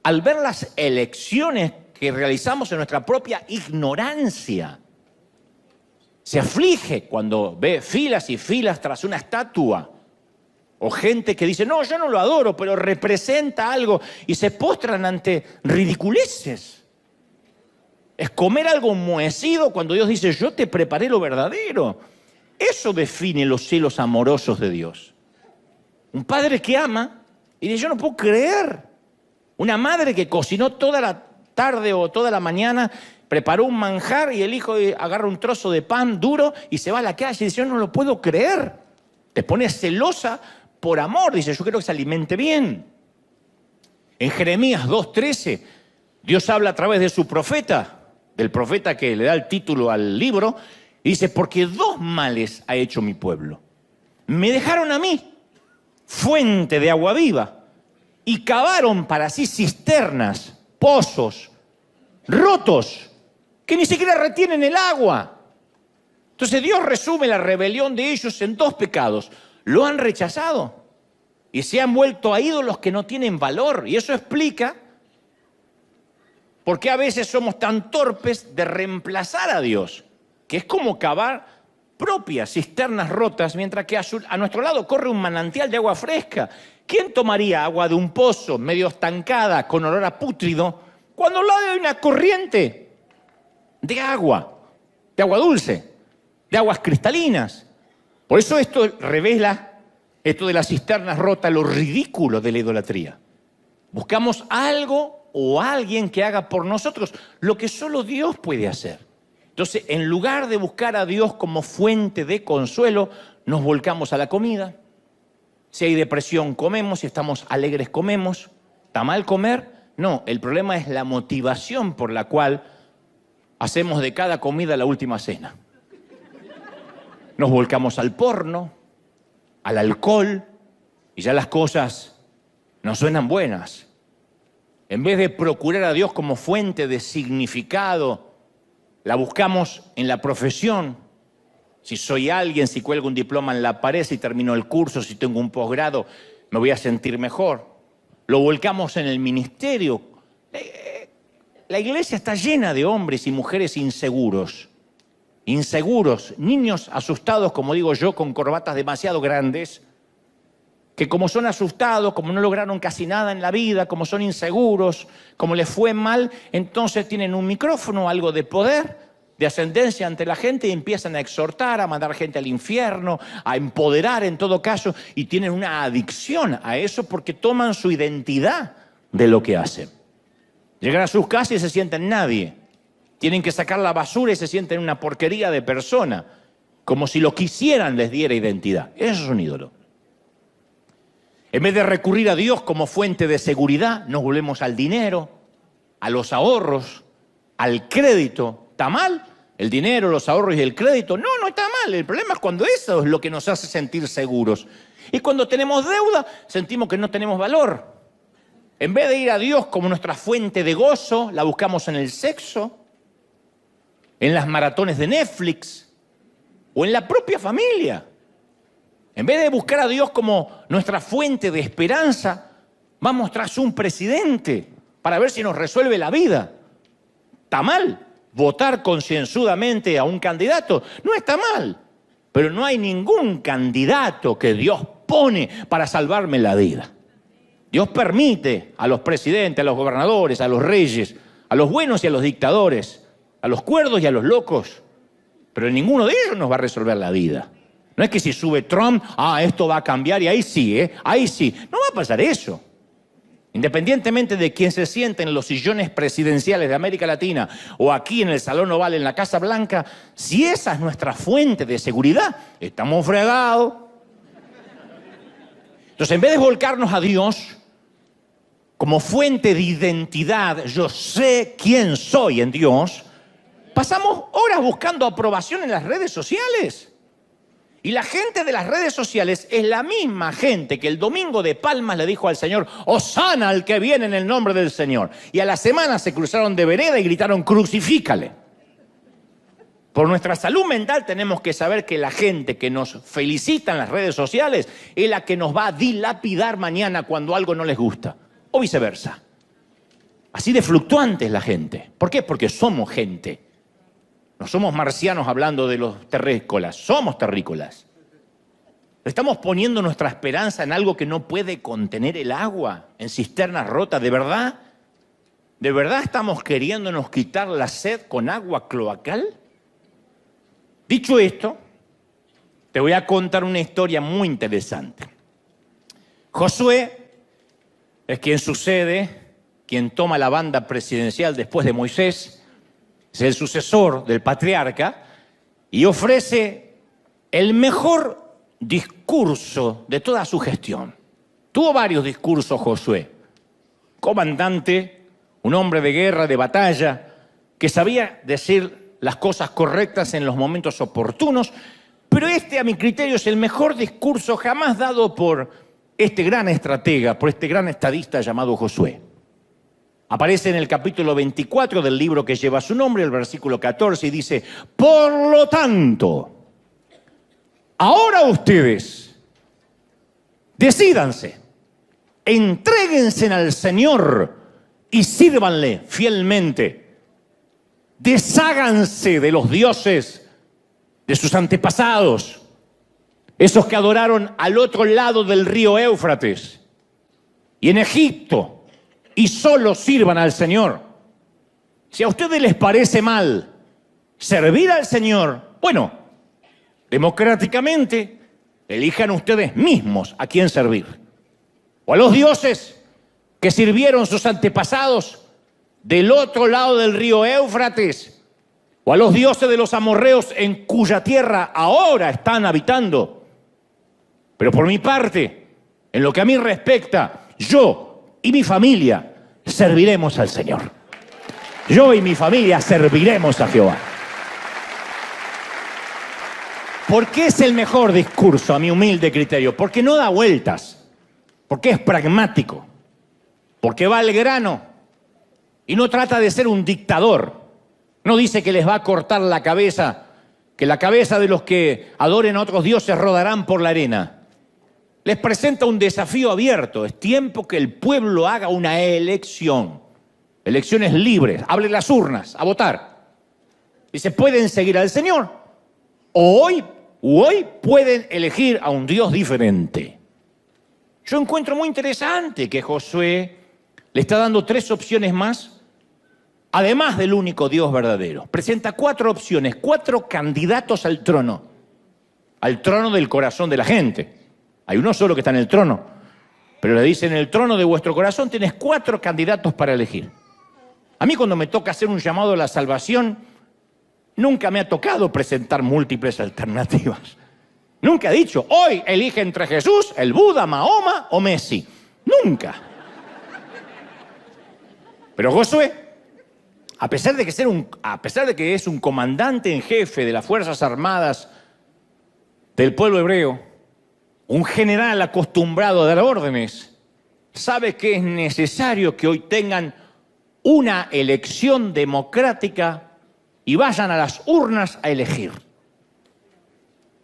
al ver las elecciones que realizamos en nuestra propia ignorancia. Se aflige cuando ve filas y filas tras una estatua. O gente que dice, no, yo no lo adoro, pero representa algo. Y se postran ante ridiculeces. Es comer algo enmohecido cuando Dios dice, yo te preparé lo verdadero. Eso define los celos amorosos de Dios. Un padre que ama y dice, yo no puedo creer. Una madre que cocinó toda la tarde o toda la mañana, preparó un manjar y el hijo agarra un trozo de pan duro y se va a la calle y dice, yo no lo puedo creer. Te pones celosa por amor, dice, yo quiero que se alimente bien. En Jeremías 2:13, Dios habla a través de su profeta, del profeta que le da el título al libro, y dice, porque dos males ha hecho mi pueblo. Me dejaron a mí, fuente de agua viva, y cavaron para sí cisternas, pozos, rotos, que ni siquiera retienen el agua. Entonces Dios resume la rebelión de ellos en dos pecados. Lo han rechazado y se han vuelto a ídolos que no tienen valor. Y eso explica por qué a veces somos tan torpes de reemplazar a Dios, que es como cavar propias cisternas rotas, mientras que a nuestro lado corre un manantial de agua fresca. ¿Quién tomaría agua de un pozo medio estancada, con olor a pútrido, cuando al lado hay una corriente de agua dulce, de aguas cristalinas? Por eso esto revela, esto de las cisternas rotas, lo ridículo de la idolatría. Buscamos algo o alguien que haga por nosotros lo que solo Dios puede hacer. Entonces, en lugar de buscar a Dios como fuente de consuelo, nos volcamos a la comida. Si hay depresión, comemos. Si estamos alegres, comemos. ¿Está mal comer? No, el problema es la motivación por la cual hacemos de cada comida la última cena. Nos volcamos al porno, al alcohol, y ya las cosas nos suenan buenas. En vez de procurar a Dios como fuente de significado, la buscamos en la profesión. Si soy alguien, si cuelgo un diploma en la pared, si termino el curso, si tengo un posgrado, me voy a sentir mejor. Lo volcamos en el ministerio. La iglesia está llena de hombres y mujeres inseguros. Inseguros, niños asustados, como digo yo, con corbatas demasiado grandes, que como son asustados, como no lograron casi nada en la vida, como son inseguros, como les fue mal, entonces tienen un micrófono, algo de poder, de ascendencia ante la gente y empiezan a exhortar, a mandar gente al infierno, a empoderar en todo caso, y tienen una adicción a eso porque toman su identidad de lo que hacen. Llegan a sus casas y se sienten nadie. Tienen que sacar la basura y se sienten una porquería de persona, como si lo que hicieran les diera identidad. Eso es un ídolo. En vez de recurrir a Dios como fuente de seguridad, nos volvemos al dinero, a los ahorros, al crédito. ¿Está mal? El dinero, los ahorros y el crédito. No, no está mal. El problema es cuando eso es lo que nos hace sentir seguros. Y cuando tenemos deuda, sentimos que no tenemos valor. En vez de ir a Dios como nuestra fuente de gozo, la buscamos en el sexo, en las maratones de Netflix o en la propia familia. En vez de buscar a Dios como nuestra fuente de esperanza, vamos tras un presidente para ver si nos resuelve la vida. ¿Está mal votar concienzudamente a un candidato? No está mal, pero no hay ningún candidato que Dios pone para salvarme la vida. Dios permite a los presidentes, a los gobernadores, a los reyes, a los buenos y a los dictadores, a los cuerdos y a los locos, pero ninguno de ellos nos va a resolver la vida. No es que si sube Trump, esto va a cambiar y ahí sí, ahí sí. No va a pasar eso. Independientemente de quién se siente en los sillones presidenciales de América Latina o aquí en el Salón Oval en la Casa Blanca, si esa es nuestra fuente de seguridad, estamos fregados. Entonces, en vez de volcarnos a Dios como fuente de identidad, yo sé quién soy en Dios, pasamos horas buscando aprobación en las redes sociales. Y la gente de las redes sociales es la misma gente que el domingo de Palmas le dijo al Señor, Hosana al que viene en el nombre del Señor. Y a la semana se cruzaron de vereda y gritaron, crucifícale. Por nuestra salud mental tenemos que saber que la gente que nos felicita en las redes sociales es la que nos va a dilapidar mañana cuando algo no les gusta. O viceversa. Así de fluctuante es la gente. ¿Por qué? Porque somos gente. No somos marcianos hablando de los terrícolas, somos terrícolas. Estamos poniendo nuestra esperanza en algo que no puede contener el agua, en cisternas rotas. ¿De verdad? ¿De verdad estamos queriéndonos quitar la sed con agua cloacal? Dicho esto, te voy a contar una historia muy interesante. Josué es quien sucede, quien toma la banda presidencial después de Moisés, es el sucesor del patriarca y ofrece el mejor discurso de toda su gestión. Tuvo varios discursos Josué. Comandante, un hombre de guerra, de batalla, que sabía decir las cosas correctas en los momentos oportunos, pero este, a mi criterio, es el mejor discurso jamás dado por este gran estratega, por este gran estadista llamado Josué. Aparece en el capítulo 24 del libro que lleva su nombre, el versículo 14, y dice, por lo tanto, ahora ustedes, decídanse, entréguense al Señor y sírvanle fielmente. Desháganse de los dioses de sus antepasados, esos que adoraron al otro lado del río Éufrates y en Egipto, y solo sirvan al Señor. Si a ustedes les parece mal servir al Señor, bueno, democráticamente elijan ustedes mismos a quién servir. O a los dioses que sirvieron sus antepasados del otro lado del río Éufrates, o a los dioses de los amorreos en cuya tierra ahora están habitando. Pero por mi parte, en lo que a mí respecta, yo y mi familia serviremos al Señor. Yo y mi familia serviremos a Jehová. ¿Por qué es el mejor discurso, a mi humilde criterio? Porque no da vueltas, porque es pragmático, porque va al grano y no trata de ser un dictador. No dice que les va a cortar la cabeza, que la cabeza de los que adoren a otros dioses rodarán por la arena. Les presenta un desafío abierto. Es tiempo que el pueblo haga una elección. Elecciones libres. Abren las urnas a votar. Dice, pueden seguir al Señor. O hoy pueden elegir a un Dios diferente. Yo encuentro muy interesante que Josué le está dando 3 opciones más, además del único Dios verdadero. Presenta 4 opciones, 4 candidatos al trono del corazón de la gente. Hay uno solo que está en el trono, pero le dice, en el trono de vuestro corazón tienes 4 candidatos para elegir. A mí cuando me toca hacer un llamado a la salvación, nunca me ha tocado presentar múltiples alternativas. Nunca he dicho, hoy elige entre Jesús, el Buda, Mahoma o Messi. Nunca. Pero Josué, a pesar de que es un comandante en jefe de las Fuerzas Armadas del pueblo hebreo, un general acostumbrado a dar órdenes, sabe que es necesario que hoy tengan una elección democrática y vayan a las urnas a elegir.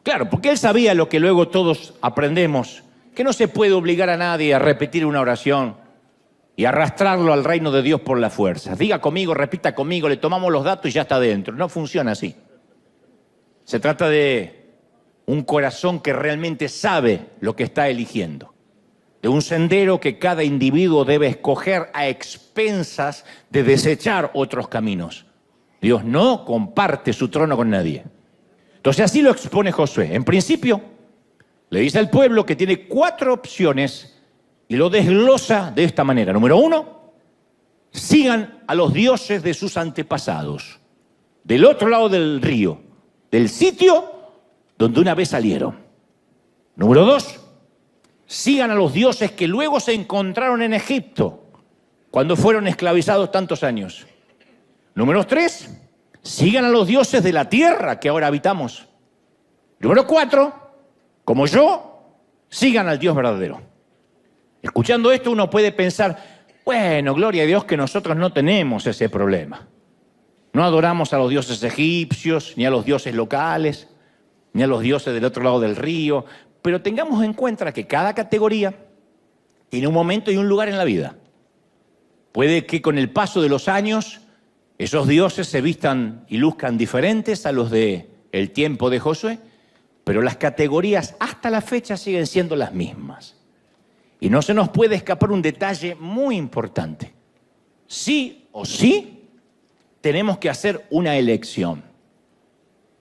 Claro, porque él sabía lo que luego todos aprendemos, que no se puede obligar a nadie a repetir una oración y arrastrarlo al reino de Dios por la fuerza. Diga conmigo, repita conmigo, le tomamos los datos y ya está dentro. No funciona así. Se trata de un corazón que realmente sabe lo que está eligiendo. De un sendero que cada individuo debe escoger a expensas de desechar otros caminos. Dios no comparte su trono con nadie. Entonces así lo expone Josué. En principio, le dice al pueblo que tiene 4 opciones y lo desglosa de esta manera. Número 1, sigan a los dioses de sus antepasados, del otro lado del río, del sitio donde una vez salieron. Número 2, sigan a los dioses que luego se encontraron en Egipto, cuando fueron esclavizados tantos años. Número 3, sigan a los dioses de la tierra que ahora habitamos. Número 4, como yo, sigan al Dios verdadero. Escuchando esto uno puede pensar, bueno, gloria a Dios que nosotros no tenemos ese problema. No adoramos a los dioses egipcios, ni a los dioses locales, ni a los dioses del otro lado del río, pero tengamos en cuenta que cada categoría tiene un momento y un lugar en la vida. Puede que con el paso de los años esos dioses se vistan y luzcan diferentes a los del tiempo de Josué, pero las categorías hasta la fecha siguen siendo las mismas. Y no se nos puede escapar un detalle muy importante. Sí o sí tenemos que hacer una elección.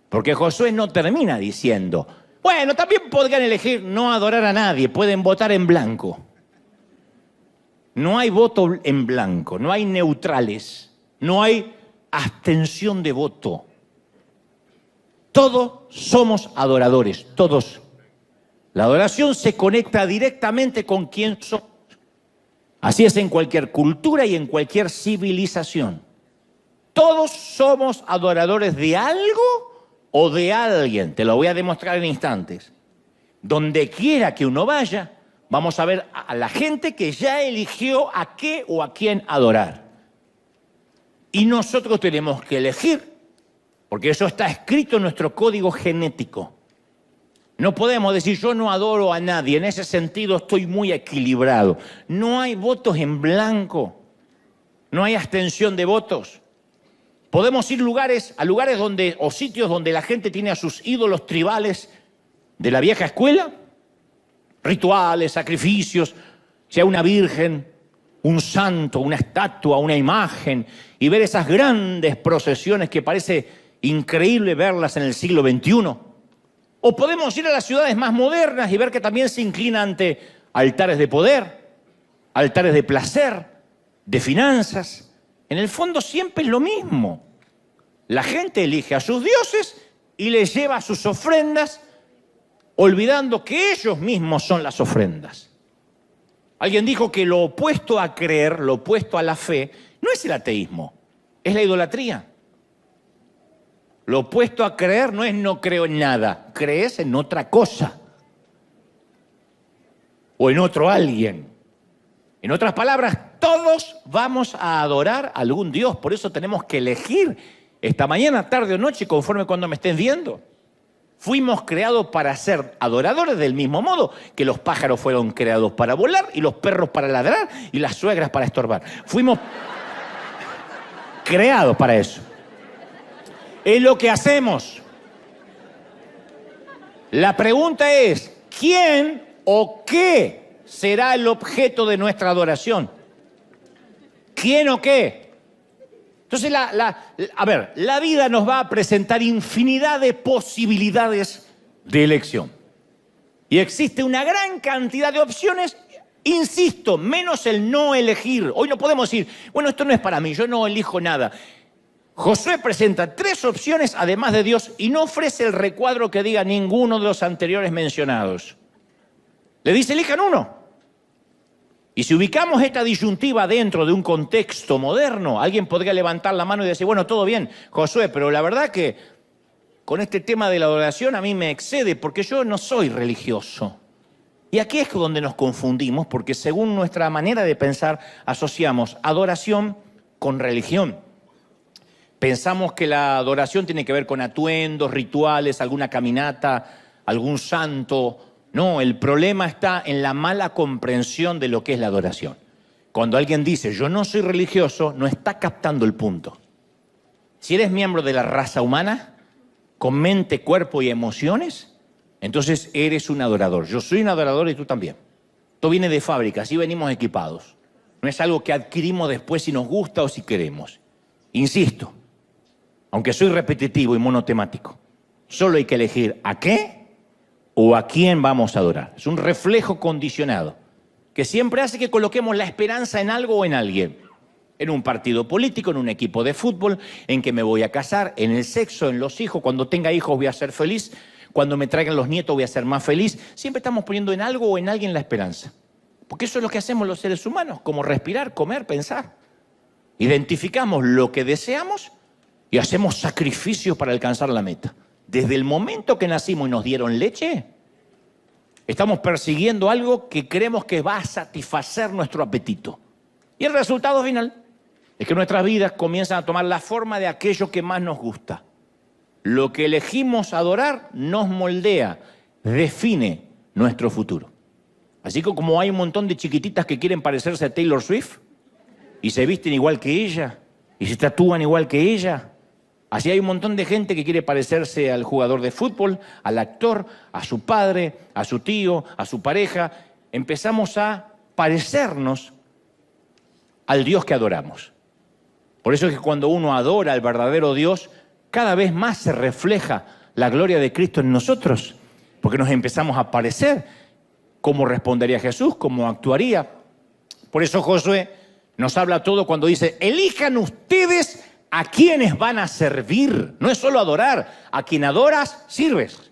Porque Josué no termina diciendo, bueno, también podrían elegir no adorar a nadie, pueden votar en blanco. No hay voto en blanco, no hay neutrales, no hay abstención de voto. Todos somos adoradores, todos. La adoración se conecta directamente con quién somos. Así es en cualquier cultura y en cualquier civilización. Todos somos adoradores de algo o de alguien. Te lo voy a demostrar en instantes. Donde quiera que uno vaya, vamos a ver a la gente que ya eligió a qué o a quién adorar. Y nosotros tenemos que elegir, porque eso está escrito en nuestro código genético. No podemos decir, yo no adoro a nadie, en ese sentido estoy muy equilibrado. No hay votos en blanco, no hay abstención de votos. Podemos ir a lugares donde, o sitios donde la gente tiene a sus ídolos tribales de la vieja escuela, rituales, sacrificios, sea una virgen, un santo, una estatua, una imagen, y ver esas grandes procesiones que parece increíble verlas en el siglo XXI. O podemos ir a las ciudades más modernas y ver que también se inclina ante altares de poder, altares de placer, de finanzas. En el fondo siempre es lo mismo. La gente elige a sus dioses y les lleva sus ofrendas, olvidando que ellos mismos son las ofrendas. Alguien dijo que lo opuesto a creer, lo opuesto a la fe, no es el ateísmo, es la idolatría. Lo opuesto a creer no es no creo en nada, crees en otra cosa o en otro alguien. En otras palabras, todos vamos a adorar a algún Dios, por eso tenemos que elegir esta mañana, tarde o noche, conforme cuando me estén viendo. Fuimos creados para ser adoradores del mismo modo que los pájaros fueron creados para volar y los perros para ladrar y las suegras para estorbar. Fuimos creados para eso. Es lo que hacemos. La pregunta es, ¿quién o qué será el objeto de nuestra adoración? ¿Quién o qué? Entonces, la vida nos va a presentar infinidad de posibilidades de elección. Y existe una gran cantidad de opciones, insisto, menos el no elegir. Hoy no podemos decir, bueno, esto no es para mí, yo no elijo nada. Josué presenta 3 opciones además de Dios y no ofrece el recuadro que diga ninguno de los anteriores mencionados. Le dice, elijan uno. Y si ubicamos esta disyuntiva dentro de un contexto moderno, alguien podría levantar la mano y decir, bueno, todo bien, Josué, pero la verdad que con este tema de la adoración a mí me excede porque yo no soy religioso. Y aquí es donde nos confundimos porque según nuestra manera de pensar asociamos adoración con religión. Pensamos que la adoración tiene que ver con atuendos, rituales, alguna caminata, algún santo. No, el problema está en la mala comprensión de lo que es la adoración. Cuando alguien dice, yo no soy religioso, no está captando el punto. Si eres miembro de la raza humana, con mente, cuerpo y emociones, entonces eres un adorador. Yo soy un adorador y tú también. Esto viene de fábrica, así venimos equipados. No es algo que adquirimos después si nos gusta o si queremos. Insisto, aunque soy repetitivo y monotemático, solo hay que elegir a qué o a quién vamos a adorar. Es un reflejo condicionado. que siempre hace que coloquemos la esperanza en algo o en alguien. En un partido político, en un equipo de fútbol, en que me voy a casar, en el sexo, en los hijos. Cuando tenga hijos voy a ser feliz. Cuando me traigan los nietos voy a ser más feliz. Siempre estamos poniendo en algo o en alguien la esperanza. Porque eso es lo que hacemos los seres humanos, como respirar, comer, pensar. Identificamos lo que deseamos y hacemos sacrificios para alcanzar la meta. Desde el momento que nacimos y nos dieron leche, estamos persiguiendo algo que creemos que va a satisfacer nuestro apetito. Y el resultado final es que nuestras vidas comienzan a tomar la forma de aquello que más nos gusta. Lo que elegimos adorar nos moldea, define nuestro futuro. Así que como hay un montón de chiquititas que quieren parecerse a Taylor Swift y se visten igual que ella y se tatúan igual que ella, así hay un montón de gente que quiere parecerse al jugador de fútbol, al actor, a su padre, a su tío, a su pareja. Empezamos a parecernos al Dios que adoramos. Por eso es que cuando uno adora al verdadero Dios, cada vez más se refleja la gloria de Cristo en nosotros, porque nos empezamos a parecer cómo respondería Jesús, cómo actuaría. Por eso Josué nos habla todo cuando dice, elijan ustedes a quienes van a servir. No es solo adorar, a quien adoras, sirves.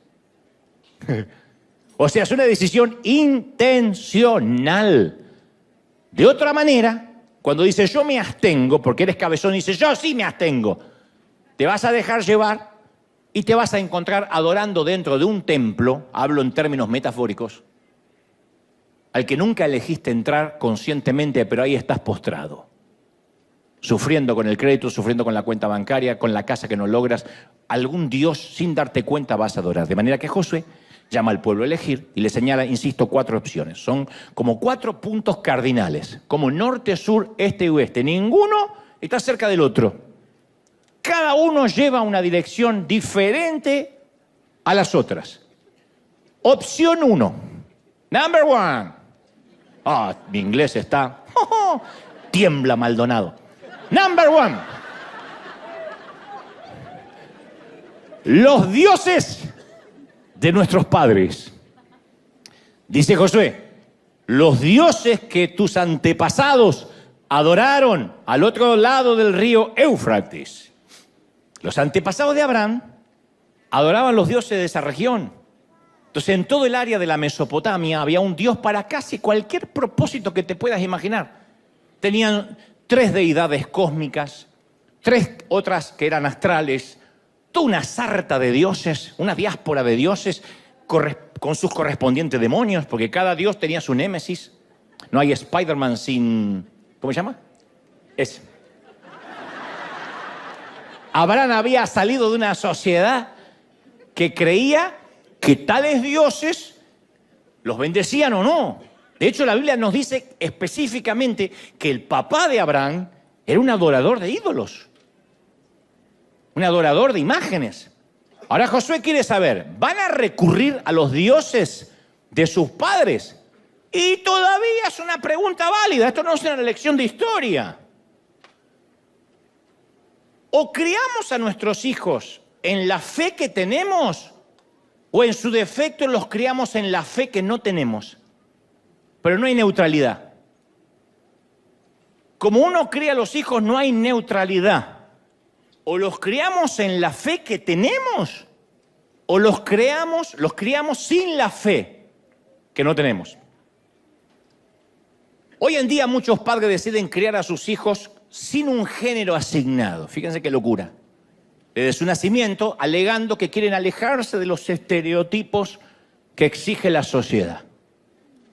O sea, es una decisión intencional. De otra manera, cuando dice yo me abstengo, porque eres cabezón, y dice yo sí me abstengo, te vas a dejar llevar y te vas a encontrar adorando dentro de un templo, hablo en términos metafóricos, al que nunca elegiste entrar conscientemente, pero ahí estás postrado, sufriendo con el crédito, sufriendo con la cuenta bancaria, con la casa que no logras. Algún Dios sin darte cuenta vas a adorar. De manera que Josué llama al pueblo a elegir y le señala, insisto, 4 opciones. Son como 4 puntos cardinales, como norte, sur, este y oeste. Ninguno está cerca del otro. Cada uno lleva una dirección diferente a las otras. Opción 1. Number 1. Mi inglés está... tiembla Maldonado. Number 1. Los dioses de nuestros padres. Dice Josué, los dioses que tus antepasados adoraron al otro lado del río Éufrates. Los antepasados de Abraham adoraban los dioses de esa región. Entonces, en todo el área de la Mesopotamia había un dios para casi cualquier propósito que te puedas imaginar. Tenían 3 deidades cósmicas, 3 otras que eran astrales, toda una sarta de dioses, una diáspora de dioses con sus correspondientes demonios, porque cada dios tenía su némesis. No hay Spider-Man sin... ¿Cómo se llama? Ese. Abraham había salido de una sociedad que creía que tales dioses los bendecían o no. De hecho, la Biblia nos dice específicamente que el papá de Abraham era un adorador de ídolos, un adorador de imágenes. Ahora Josué quiere saber, ¿van a recurrir a los dioses de sus padres? Y todavía es una pregunta válida, esto no es una lección de historia. O criamos a nuestros hijos en la fe que tenemos, o en su defecto los criamos en la fe que no tenemos. Pero no hay neutralidad. Como uno cría a los hijos, no hay neutralidad. O los criamos en la fe que tenemos, o los criamos sin la fe que no tenemos. Hoy en día muchos padres deciden criar a sus hijos sin un género asignado. Fíjense qué locura. Desde su nacimiento, alegando que quieren alejarse de los estereotipos que exige la sociedad.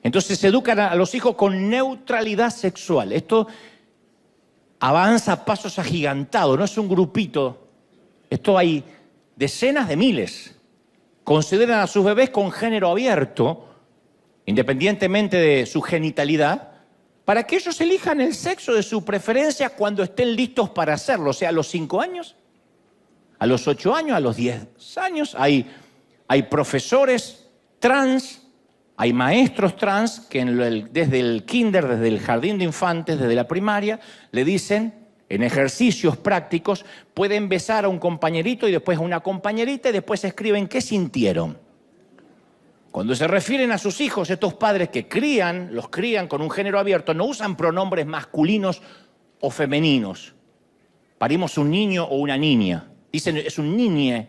Entonces se educan a los hijos con neutralidad sexual. Esto avanza a pasos agigantados, no es un grupito. Esto hay decenas de miles. Consideran a sus bebés con género abierto, independientemente de su genitalidad, para que ellos elijan el sexo de su preferencia cuando estén listos para hacerlo. O sea, a los 5 años, a los 8 años, a los 10 años. Hay profesores trans, hay maestros trans que desde el kinder, desde el jardín de infantes, desde la primaria, le dicen, en ejercicios prácticos, pueden besar a un compañerito y después a una compañerita y después escriben qué sintieron. Cuando se refieren a sus hijos, estos padres que los crían con un género abierto, no usan pronombres masculinos o femeninos. Parimos un niño o una niña. Dicen, es un niñe.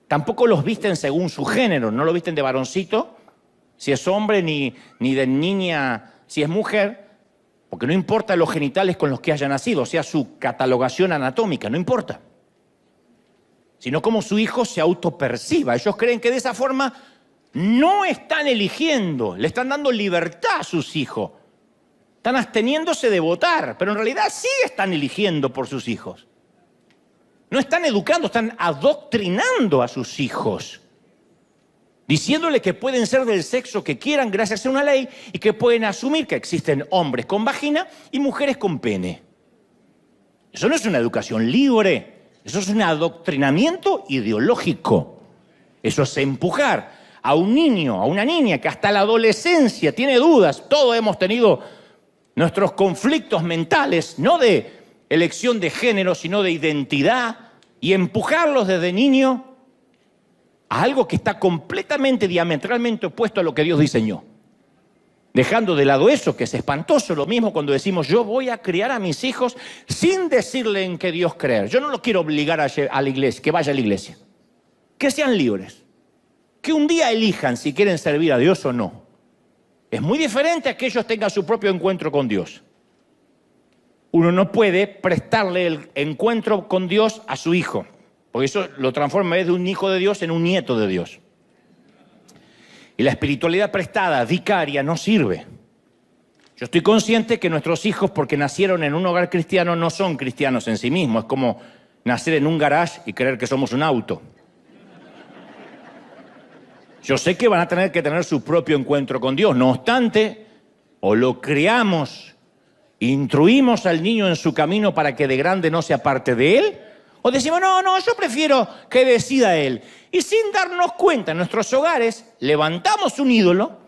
Tampoco los visten según su género. No lo visten de varoncito, si es hombre, ni de niña, si es mujer. Porque no importa los genitales con los que haya nacido, o sea, su catalogación anatómica, no importa. Sino cómo su hijo se autoperciba. Ellos creen que de esa forma no están eligiendo, le están dando libertad a sus hijos. Están absteniéndose de votar, pero en realidad sí están eligiendo por sus hijos. No están educando, están adoctrinando a sus hijos, diciéndole que pueden ser del sexo que quieran gracias a una ley y que pueden asumir que existen hombres con vagina y mujeres con pene. Eso no es una educación libre, eso es un adoctrinamiento ideológico. Eso es empujar a un niño, a una niña que hasta la adolescencia tiene dudas. Todos hemos tenido nuestros conflictos mentales, no de elección de género, sino de identidad, y empujarlos desde niño a algo que está completamente, diametralmente opuesto a lo que Dios diseñó. Dejando de lado eso, que es espantoso, lo mismo cuando decimos, yo voy a criar a mis hijos sin decirle en qué Dios creer. Yo no los quiero obligar a la iglesia, que vaya a la iglesia. Que sean libres. Que un día elijan si quieren servir a Dios o no. Es muy diferente a que ellos tengan su propio encuentro con Dios. Uno no puede prestarle el encuentro con Dios a su hijo, porque eso lo transforma de un hijo de Dios en un nieto de Dios. Y la espiritualidad prestada, vicaria, no sirve. Yo estoy consciente que nuestros hijos, porque nacieron en un hogar cristiano, no son cristianos en sí mismos. Es como nacer en un garage y creer que somos un auto. Yo sé que van a tener que tener su propio encuentro con Dios. No obstante, o lo criamos, instruimos al niño en su camino para que de grande no se aparte de él, o decimos, no, yo prefiero que decida él. Y sin darnos cuenta, en nuestros hogares levantamos un ídolo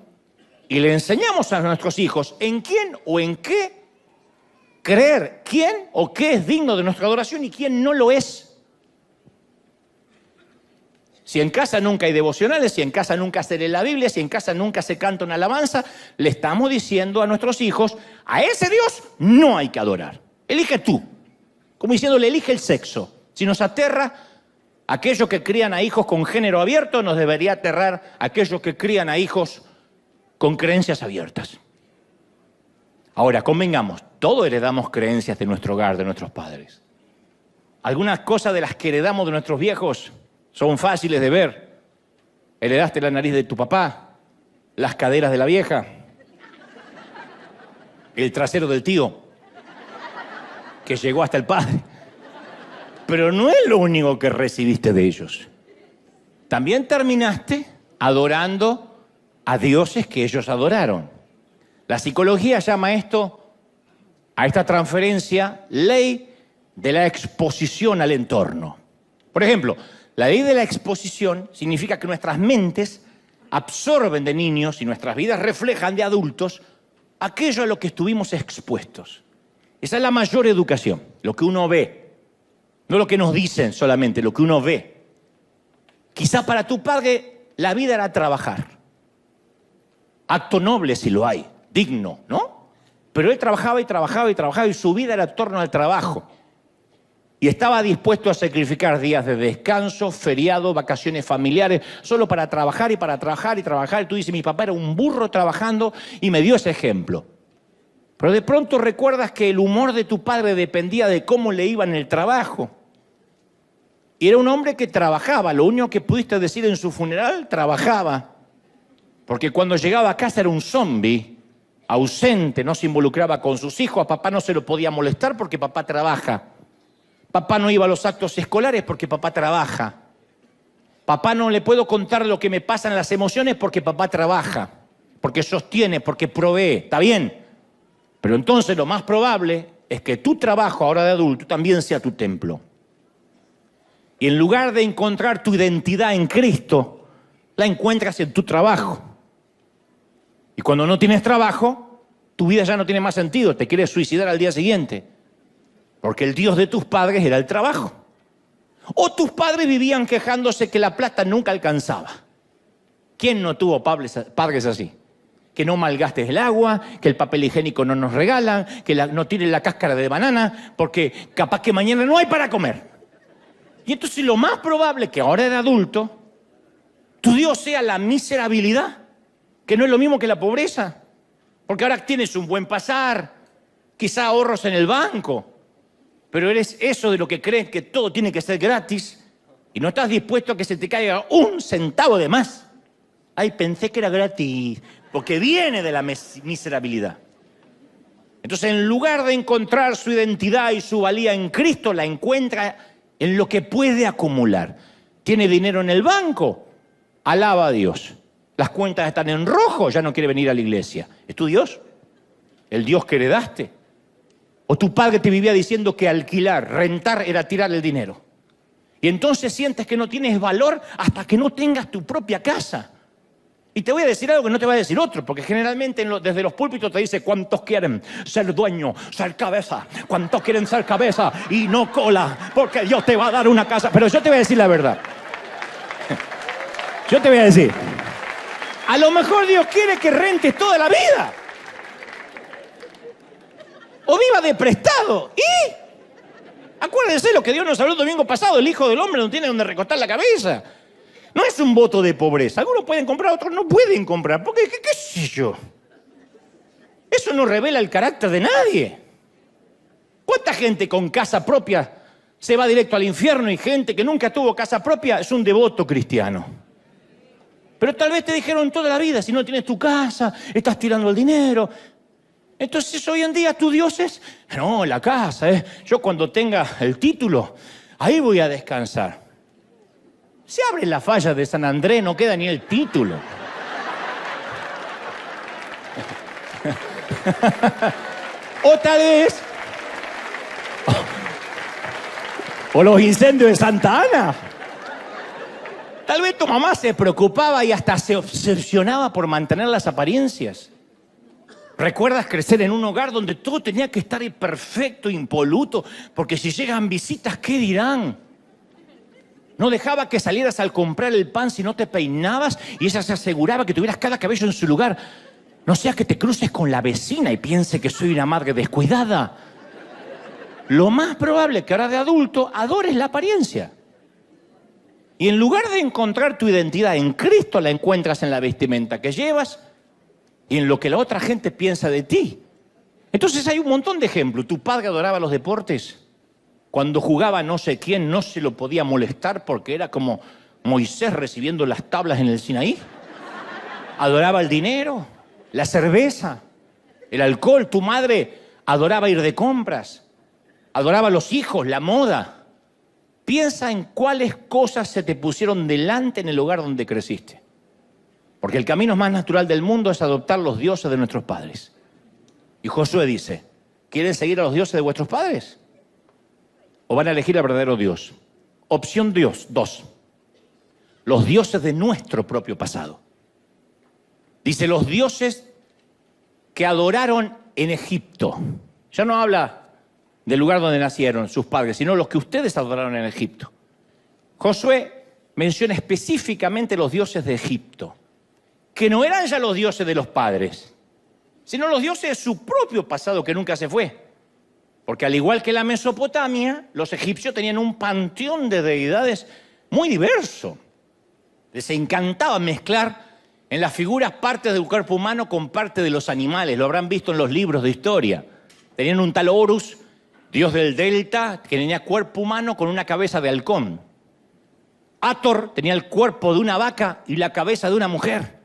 y le enseñamos a nuestros hijos en quién o en qué creer, quién o qué es digno de nuestra adoración y quién no lo es. Si en casa nunca hay devocionales, si en casa nunca se lee la Biblia, si en casa nunca se canta una alabanza, le estamos diciendo a nuestros hijos, a ese Dios no hay que adorar. Elige tú. Como diciéndole, elige el sexo. Si nos aterra aquellos que crían a hijos con género abierto, nos debería aterrar aquellos que crían a hijos con creencias abiertas. Ahora, convengamos, todos heredamos creencias de nuestro hogar, de nuestros padres. Algunas cosas de las que heredamos de nuestros viejos son fáciles de ver. Heredaste la nariz de tu papá, las caderas de la vieja, el trasero del tío, que llegó hasta el padre. Pero no es lo único que recibiste de ellos. También terminaste adorando a dioses que ellos adoraron. La psicología llama a esta transferencia, ley de la exposición al entorno. Por ejemplo, la ley de la exposición significa que nuestras mentes absorben de niños y nuestras vidas reflejan de adultos aquello a lo que estuvimos expuestos. Esa es la mayor educación, lo que uno ve, no lo que nos dicen solamente, lo que uno ve. Quizá para tu padre la vida era trabajar. Acto noble si lo hay, digno, ¿no? Pero él trabajaba y trabajaba y trabajaba y su vida era en torno al trabajo. Y estaba dispuesto a sacrificar días de descanso, feriados, vacaciones familiares, solo para trabajar y para trabajar y trabajar. Y tú dices, mi papá era un burro trabajando y me dio ese ejemplo. Pero de pronto recuerdas que el humor de tu padre dependía de cómo le iba en el trabajo. Y era un hombre que trabajaba. Lo único que pudiste decir en su funeral, trabajaba. Porque cuando llegaba a casa era un zombie, ausente, no se involucraba con sus hijos. A papá no se lo podía molestar porque papá trabaja. Papá no iba a los actos escolares porque papá trabaja. Papá no le puedo contar lo que me pasa en las emociones porque papá trabaja, porque sostiene, porque provee. ¿Está bien? Pero entonces lo más probable es que tu trabajo ahora de adulto también sea tu templo. Y en lugar de encontrar tu identidad en Cristo, la encuentras en tu trabajo. Y cuando no tienes trabajo, tu vida ya no tiene más sentido, te quieres suicidar al día siguiente. Porque el Dios de tus padres era el trabajo. O tus padres vivían quejándose que la plata nunca alcanzaba. ¿Quién no tuvo padres así? Que no malgastes el agua, que el papel higiénico no nos regalan, que no tiren la cáscara de banana, porque capaz que mañana no hay para comer. Y entonces lo más probable es que ahora de adulto, tu Dios sea la miserabilidad, que no es lo mismo que la pobreza. Porque ahora tienes un buen pasar, quizá ahorros en el banco, pero eres eso de lo que crees que todo tiene que ser gratis y no estás dispuesto a que se te caiga un centavo de más. Ay, pensé que era gratis, porque viene de la miserabilidad. Entonces, en lugar de encontrar su identidad y su valía en Cristo, la encuentra en lo que puede acumular. ¿Tiene dinero en el banco? Alaba a Dios. Las cuentas están en rojo, ya no quiere venir a la iglesia. ¿Es tu Dios? ¿El Dios que heredaste? ¿O tu padre te vivía diciendo que alquilar, rentar era tirar el dinero? Y entonces sientes que no tienes valor hasta que no tengas tu propia casa. Y te voy a decir algo que no te va a decir otro, porque generalmente desde los púlpitos te dice cuántos quieren ser dueño, ser cabeza, cuántos quieren ser cabeza y no cola, porque Dios te va a dar una casa. Pero yo te voy a decir la verdad. Yo te voy a decir, a lo mejor Dios quiere que rentes toda la vida. O viva de prestado. ¿Y? Acuérdense lo que Dios nos habló el domingo pasado, el Hijo del Hombre no tiene donde recostar la cabeza. No es un voto de pobreza. Algunos pueden comprar, otros no pueden comprar. Porque, ¿qué sé yo? Eso no revela el carácter de nadie. ¿Cuánta gente con casa propia se va directo al infierno y gente que nunca tuvo casa propia es un devoto cristiano? Pero tal vez te dijeron toda la vida, si no tienes tu casa, estás tirando el dinero. Entonces hoy en día tu Dios es, no, la casa, yo cuando tenga el título, ahí voy a descansar. Se abre la falla de San Andrés, no queda ni el título. O tal vez, o los incendios de Santa Ana. Tal vez tu mamá se preocupaba y hasta se obsesionaba por mantener las apariencias. ¿Recuerdas crecer en un hogar donde todo tenía que estar perfecto, impoluto? Porque si llegan visitas, ¿qué dirán? No dejaba que salieras al comprar el pan si no te peinabas y ella se aseguraba que tuvieras cada cabello en su lugar. No sea que te cruces con la vecina y piense que soy una madre descuidada. Lo más probable es que ahora de adulto adores la apariencia. Y en lugar de encontrar tu identidad en Cristo, la encuentras en la vestimenta que llevas y en lo que la otra gente piensa de ti. Entonces hay un montón de ejemplos. Tu padre adoraba los deportes. Cuando jugaba no sé quién, no se lo podía molestar porque era como Moisés recibiendo las tablas en el Sinaí. Adoraba el dinero, la cerveza, el alcohol. Tu madre adoraba ir de compras, adoraba los hijos, la moda. Piensa en cuáles cosas se te pusieron delante en el lugar donde creciste. Porque el camino más natural del mundo es adoptar los dioses de nuestros padres. Y Josué dice, ¿quieren seguir a los dioses de vuestros padres? ¿O van a elegir al verdadero Dios? Opción 2. Los dioses de nuestro propio pasado. Dice, los dioses que adoraron en Egipto. Ya no habla del lugar donde nacieron sus padres, sino los que ustedes adoraron en Egipto. Josué menciona específicamente los dioses de Egipto, que no eran ya los dioses de los padres, sino los dioses de su propio pasado que nunca se fue. Porque al igual que la Mesopotamia, los egipcios tenían un panteón de deidades muy diverso. Les encantaba mezclar en las figuras partes del cuerpo humano con parte de los animales. Lo habrán visto en los libros de historia. Tenían un tal Horus, dios del delta, que tenía cuerpo humano con una cabeza de halcón. Hathor tenía el cuerpo de una vaca y la cabeza de una mujer.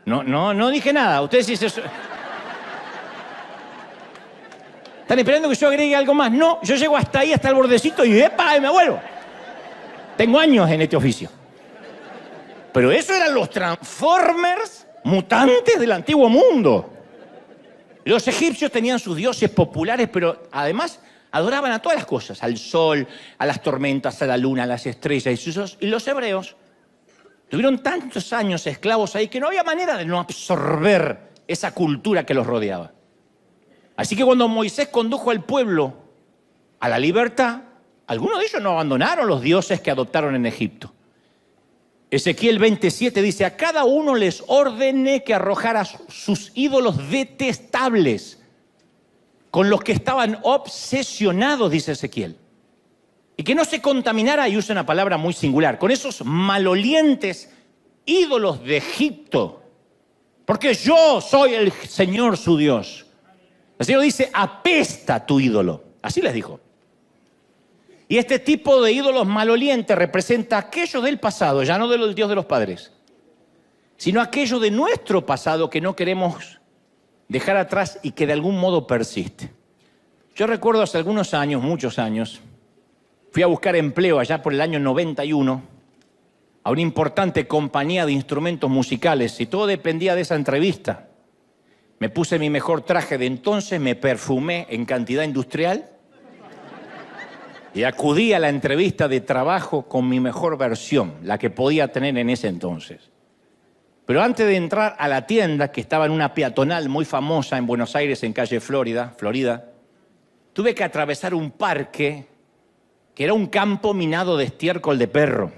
No dije nada. Ustedes dicen... ¿Están esperando que yo agregue algo más? No, yo llego hasta ahí, hasta el bordecito y ¡epa! Y me vuelvo. Tengo años en este oficio. Pero eso eran los Transformers mutantes del antiguo mundo. Los egipcios tenían sus dioses populares, pero además adoraban a todas las cosas, al sol, a las tormentas, a la luna, a las estrellas. Y los hebreos tuvieron tantos años esclavos ahí que no había manera de no absorber esa cultura que los rodeaba. Así que cuando Moisés condujo al pueblo a la libertad, algunos de ellos no abandonaron los dioses que adoptaron en Egipto. Ezequiel 27 dice, a cada uno les ordené que arrojara sus ídolos detestables, con los que estaban obsesionados, dice Ezequiel. Y que no se contaminara, y usa una palabra muy singular, con esos malolientes ídolos de Egipto. Porque yo soy el Señor su Dios. El Señor dice, apesta tu ídolo. Así les dijo. Y este tipo de ídolos malolientes representa aquello del pasado, ya no del Dios de los padres, sino aquello de nuestro pasado que no queremos dejar atrás y que de algún modo persiste. Yo recuerdo hace algunos años, muchos años, fui a buscar empleo allá por el año 91 a una importante compañía de instrumentos musicales y todo dependía de esa entrevista. Me puse mi mejor traje de entonces, me perfumé en cantidad industrial y acudí a la entrevista de trabajo con mi mejor versión, la que podía tener en ese entonces. Pero antes de entrar a la tienda, que estaba en una peatonal muy famosa en Buenos Aires, en calle Florida, tuve que atravesar un parque que era un campo minado de estiércol de perro.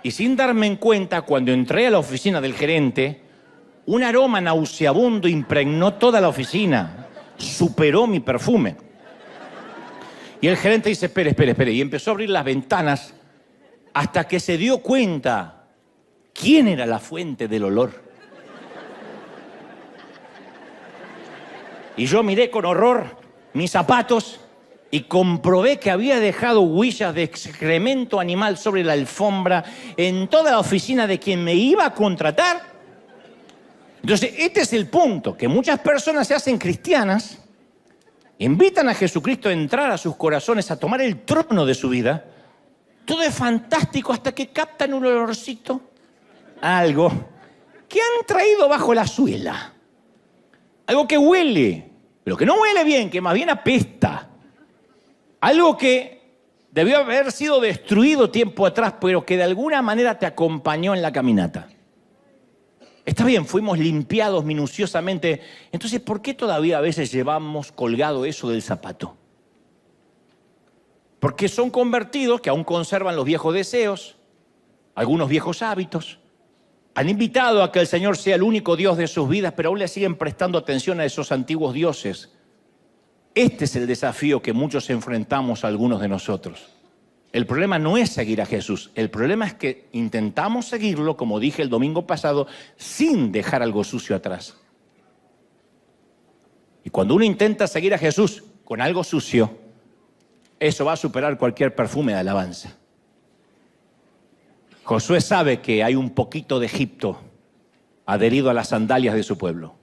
Y sin darme en cuenta, cuando entré a la oficina del gerente, un aroma nauseabundo impregnó toda la oficina, superó mi perfume. Y el gerente dice, espere, y empezó a abrir las ventanas hasta que se dio cuenta quién era la fuente del olor. Y yo miré con horror mis zapatos y comprobé que había dejado huellas de excremento animal sobre la alfombra en toda la oficina de quien me iba a contratar. Entonces, este es el punto, que muchas personas se hacen cristianas, invitan a Jesucristo a entrar a sus corazones, a tomar el trono de su vida. Todo es fantástico hasta que captan un olorcito, algo que han traído bajo la suela. Algo que huele, pero que no huele bien, que más bien apesta. Algo que debió haber sido destruido tiempo atrás, pero que de alguna manera te acompañó en la caminata. Está bien, fuimos limpiados minuciosamente. Entonces, ¿por qué todavía a veces llevamos colgado eso del zapato? Porque son convertidos que aún conservan los viejos deseos, algunos viejos hábitos. Han invitado a que el Señor sea el único Dios de sus vidas, pero aún le siguen prestando atención a esos antiguos dioses. Este es el desafío que muchos enfrentamos a algunos de nosotros. El problema no es seguir a Jesús, el problema es que intentamos seguirlo, como dije el domingo pasado, sin dejar algo sucio atrás. Y cuando uno intenta seguir a Jesús con algo sucio, eso va a superar cualquier perfume de alabanza. Josué sabe que hay un poquito de Egipto adherido a las sandalias de su pueblo.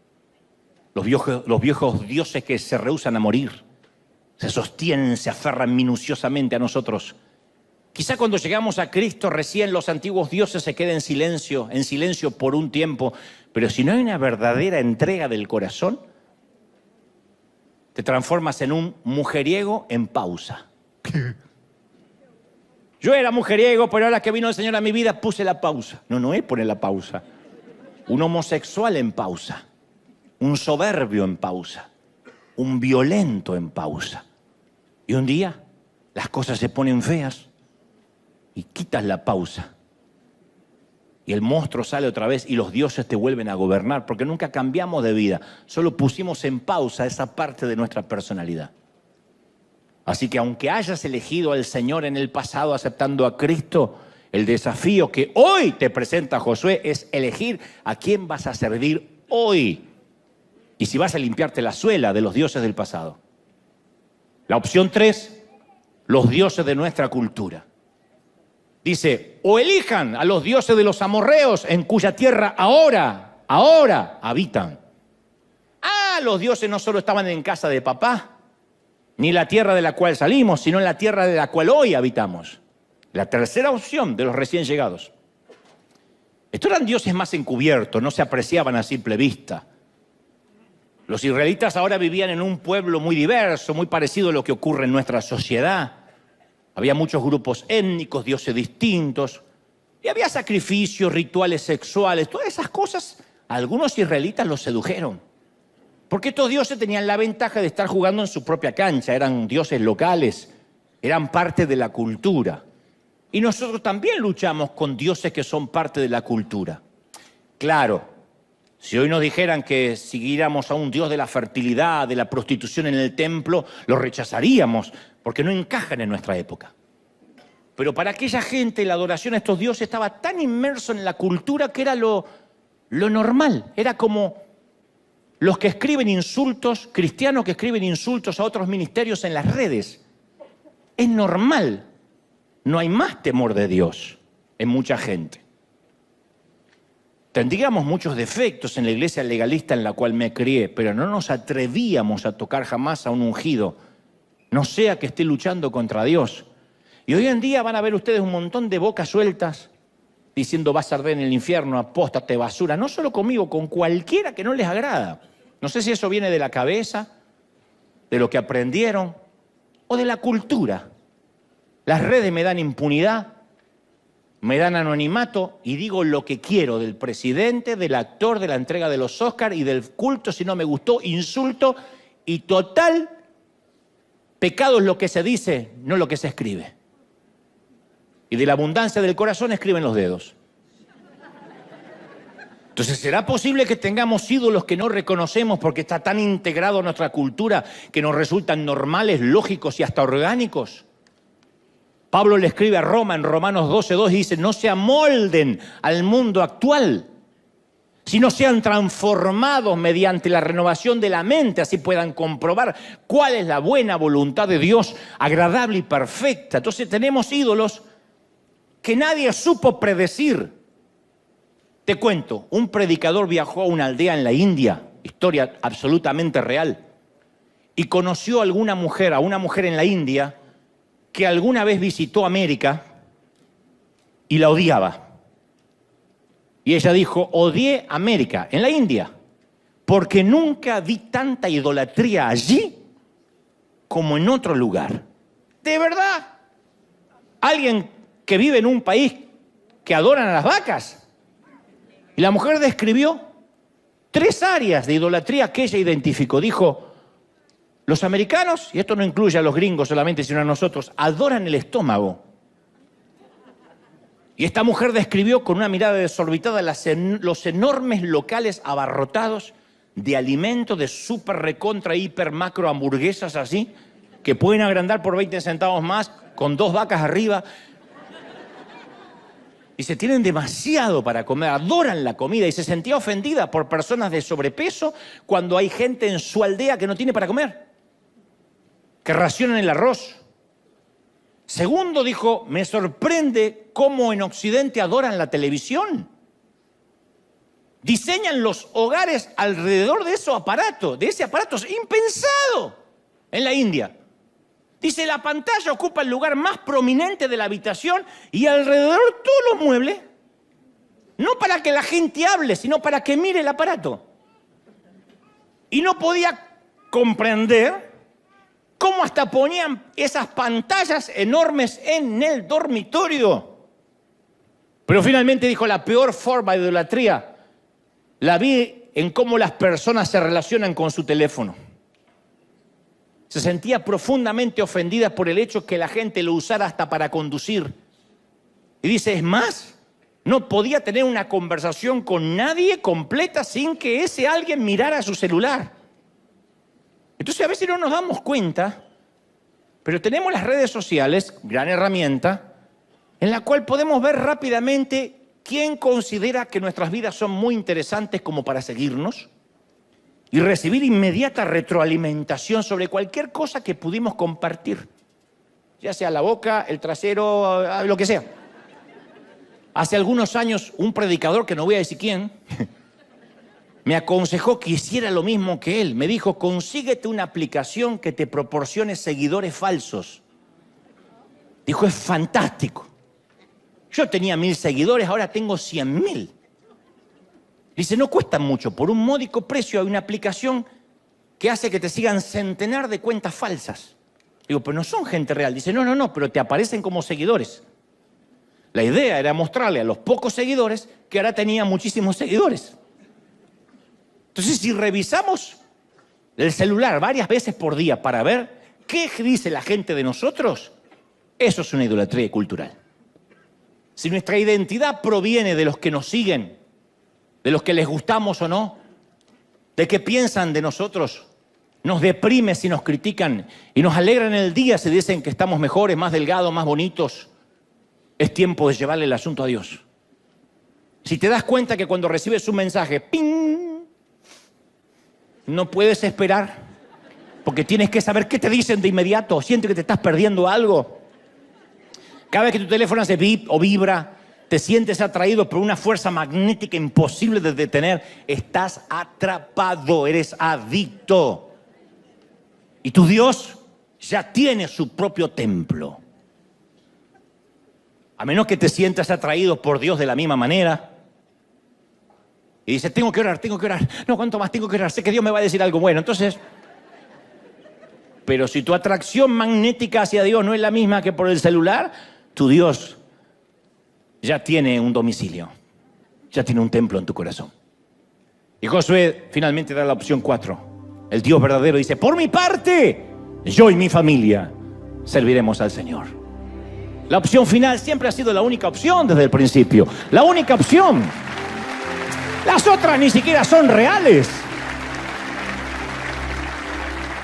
Los viejos dioses que se rehúsan a morir, se sostienen, se aferran minuciosamente a nosotros. Quizá cuando llegamos a Cristo recién los antiguos dioses se queden en silencio por un tiempo, pero si no hay una verdadera entrega del corazón, te transformas en un mujeriego en pausa. Yo era mujeriego, pero ahora que vino el Señor a mi vida puse la pausa. No es poner la pausa. Un homosexual en pausa. Un soberbio en pausa, un violento en pausa. Y un día las cosas se ponen feas y quitas la pausa. Y el monstruo sale otra vez y los dioses te vuelven a gobernar porque nunca cambiamos de vida, solo pusimos en pausa esa parte de nuestra personalidad. Así que aunque hayas elegido al Señor en el pasado aceptando a Cristo, el desafío que hoy te presenta Josué es elegir a quién vas a servir hoy. Y si vas a limpiarte la suela de los dioses del pasado. La opción 3, los dioses de nuestra cultura. Dice, o elijan a los dioses de los amorreos en cuya tierra ahora habitan. Los dioses no solo estaban en casa de papá, ni la tierra de la cual salimos, sino en la tierra de la cual hoy habitamos. La tercera opción de los recién llegados. Estos eran dioses más encubiertos, no se apreciaban a simple vista. Los israelitas ahora vivían en un pueblo muy diverso, muy parecido a lo que ocurre en nuestra sociedad. Había muchos grupos étnicos, dioses distintos, y había sacrificios, rituales sexuales, todas esas cosas. Algunos israelitas los sedujeron, porque estos dioses tenían la ventaja de estar jugando en su propia cancha, eran dioses locales, eran parte de la cultura. Y nosotros también luchamos con dioses que son parte de la cultura. Claro, si hoy nos dijeran que siguiéramos a un dios de la fertilidad, de la prostitución en el templo, lo rechazaríamos, porque no encajan en nuestra época. Pero para aquella gente la adoración a estos dioses estaba tan inmerso en la cultura que era lo normal. Era como los que escriben insultos, cristianos que escriben insultos a otros ministerios en las redes. Es normal. No hay más temor de Dios en mucha gente. Tendríamos muchos defectos en la iglesia legalista en la cual me crié, pero no nos atrevíamos a tocar jamás a un ungido, no sea que esté luchando contra Dios. Y hoy en día van a ver ustedes un montón de bocas sueltas diciendo vas a arder en el infierno, apóstate, basura, no solo conmigo, con cualquiera que no les agrada. No sé si eso viene de la cabeza, de lo que aprendieron o de la cultura. Las redes me dan impunidad, me dan anonimato y digo lo que quiero del presidente, del actor, de la entrega de los Oscars y del culto. Si no me gustó, insulto y total, pecado es lo que se dice, no lo que se escribe. Y de la abundancia del corazón escriben los dedos. Entonces, ¿será posible que tengamos ídolos que no reconocemos porque está tan integrado a nuestra cultura que nos resultan normales, lógicos y hasta orgánicos? Pablo le escribe a Roma en Romanos 12:2 y dice, no se amolden al mundo actual, sino sean transformados mediante la renovación de la mente, así puedan comprobar cuál es la buena voluntad de Dios, agradable y perfecta. Entonces tenemos ídolos que nadie supo predecir. Te cuento, un predicador viajó a una aldea en la India, historia absolutamente real, y conoció a una mujer en la India, que alguna vez visitó América y la odiaba. Y ella dijo, odié América, en la India, porque nunca vi tanta idolatría allí como en otro lugar. ¿De verdad? ¿Alguien que vive en un país que adoran a las vacas? Y la mujer describió 3 áreas de idolatría que ella identificó. Dijo, los americanos, y esto no incluye a los gringos solamente, sino a nosotros, adoran el estómago. Y esta mujer describió con una mirada desorbitada los enormes locales abarrotados de alimentos, de súper recontra, hiper, macro hamburguesas así, que pueden agrandar por 20 centavos más, con 2 vacas arriba. Y se tienen demasiado para comer, adoran la comida y se sentía ofendida por personas de sobrepeso cuando hay gente en su aldea que no tiene para comer, que racionan el arroz. Segundo, dijo, me sorprende cómo en Occidente adoran la televisión. Diseñan los hogares alrededor de ese aparato es impensado en la India. Dice, la pantalla ocupa el lugar más prominente de la habitación y alrededor todos los muebles, no para que la gente hable, sino para que mire el aparato. Y no podía comprender cómo hasta ponían esas pantallas enormes en el dormitorio. Pero finalmente dijo, la peor forma de idolatría la vi en cómo las personas se relacionan con su teléfono. Se sentía profundamente ofendida por el hecho que la gente lo usara hasta para conducir. Y dice, es más, no podía tener una conversación con nadie completa sin que ese alguien mirara su celular. Entonces a veces no nos damos cuenta, pero tenemos las redes sociales, gran herramienta, en la cual podemos ver rápidamente quién considera que nuestras vidas son muy interesantes como para seguirnos y recibir inmediata retroalimentación sobre cualquier cosa que pudimos compartir, ya sea la boca, el trasero, lo que sea. Hace algunos años, un predicador, que no voy a decir quién, me aconsejó que hiciera lo mismo que él. Me dijo, consíguete una aplicación que te proporcione seguidores falsos. Dijo, es fantástico. Yo tenía 1000 seguidores, ahora tengo 100.000. Dice, no cuesta mucho, por un módico precio hay una aplicación que hace que te sigan centenar de cuentas falsas. Digo, pero no son gente real. Dice, no, pero te aparecen como seguidores. La idea era mostrarle a los pocos seguidores que ahora tenía muchísimos seguidores. Entonces, si revisamos el celular varias veces por día para ver qué dice la gente de nosotros, eso es una idolatría cultural. si nuestra identidad proviene de los que nos siguen, de los que les gustamos o no, de qué piensan de nosotros, nos deprime si nos critican y nos alegran el día si dicen que estamos mejores, más delgados, más bonitos, es tiempo de llevarle el asunto a Dios. Si te das cuenta que cuando recibes un mensaje, ¡ping!, no puedes esperar, porque tienes que saber qué te dicen de inmediato, sientes que te estás perdiendo algo. Cada vez que tu teléfono hace bip o vibra, te sientes atraído por una fuerza magnética imposible de detener, estás atrapado, eres adicto. Y tu Dios ya tiene su propio templo. A menos que te sientas atraído por Dios de la misma manera. Y dices, tengo que orar. No, ¿cuánto más tengo que orar? Sé que Dios me va a decir algo bueno. Entonces, pero si tu atracción magnética hacia Dios no es la misma que por el celular, tu Dios ya tiene un domicilio, ya tiene un templo en tu corazón. Y Josué finalmente da la opción 4. El Dios verdadero dice, por mi parte, yo y mi familia serviremos al Señor. La opción final siempre ha sido la única opción desde el principio. La única opción. Las otras ni siquiera son reales.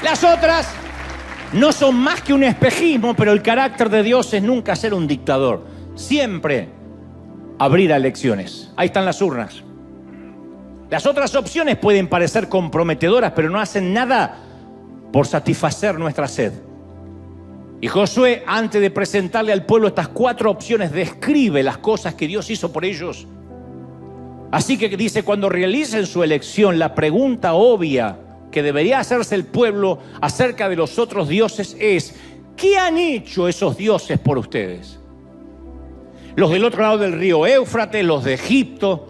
Las otras no son más que un espejismo, pero el carácter de Dios es nunca ser un dictador. Siempre abrir a elecciones. Ahí están las urnas. Las otras opciones pueden parecer comprometedoras, pero no hacen nada por satisfacer nuestra sed. Y Josué, antes de presentarle al pueblo estas 4 opciones, describe las cosas que Dios hizo por ellos. Así que dice, cuando realicen su elección, la pregunta obvia que debería hacerse el pueblo acerca de los otros dioses es, ¿qué han hecho esos dioses por ustedes? Los del otro lado del río Éufrates, los de Egipto.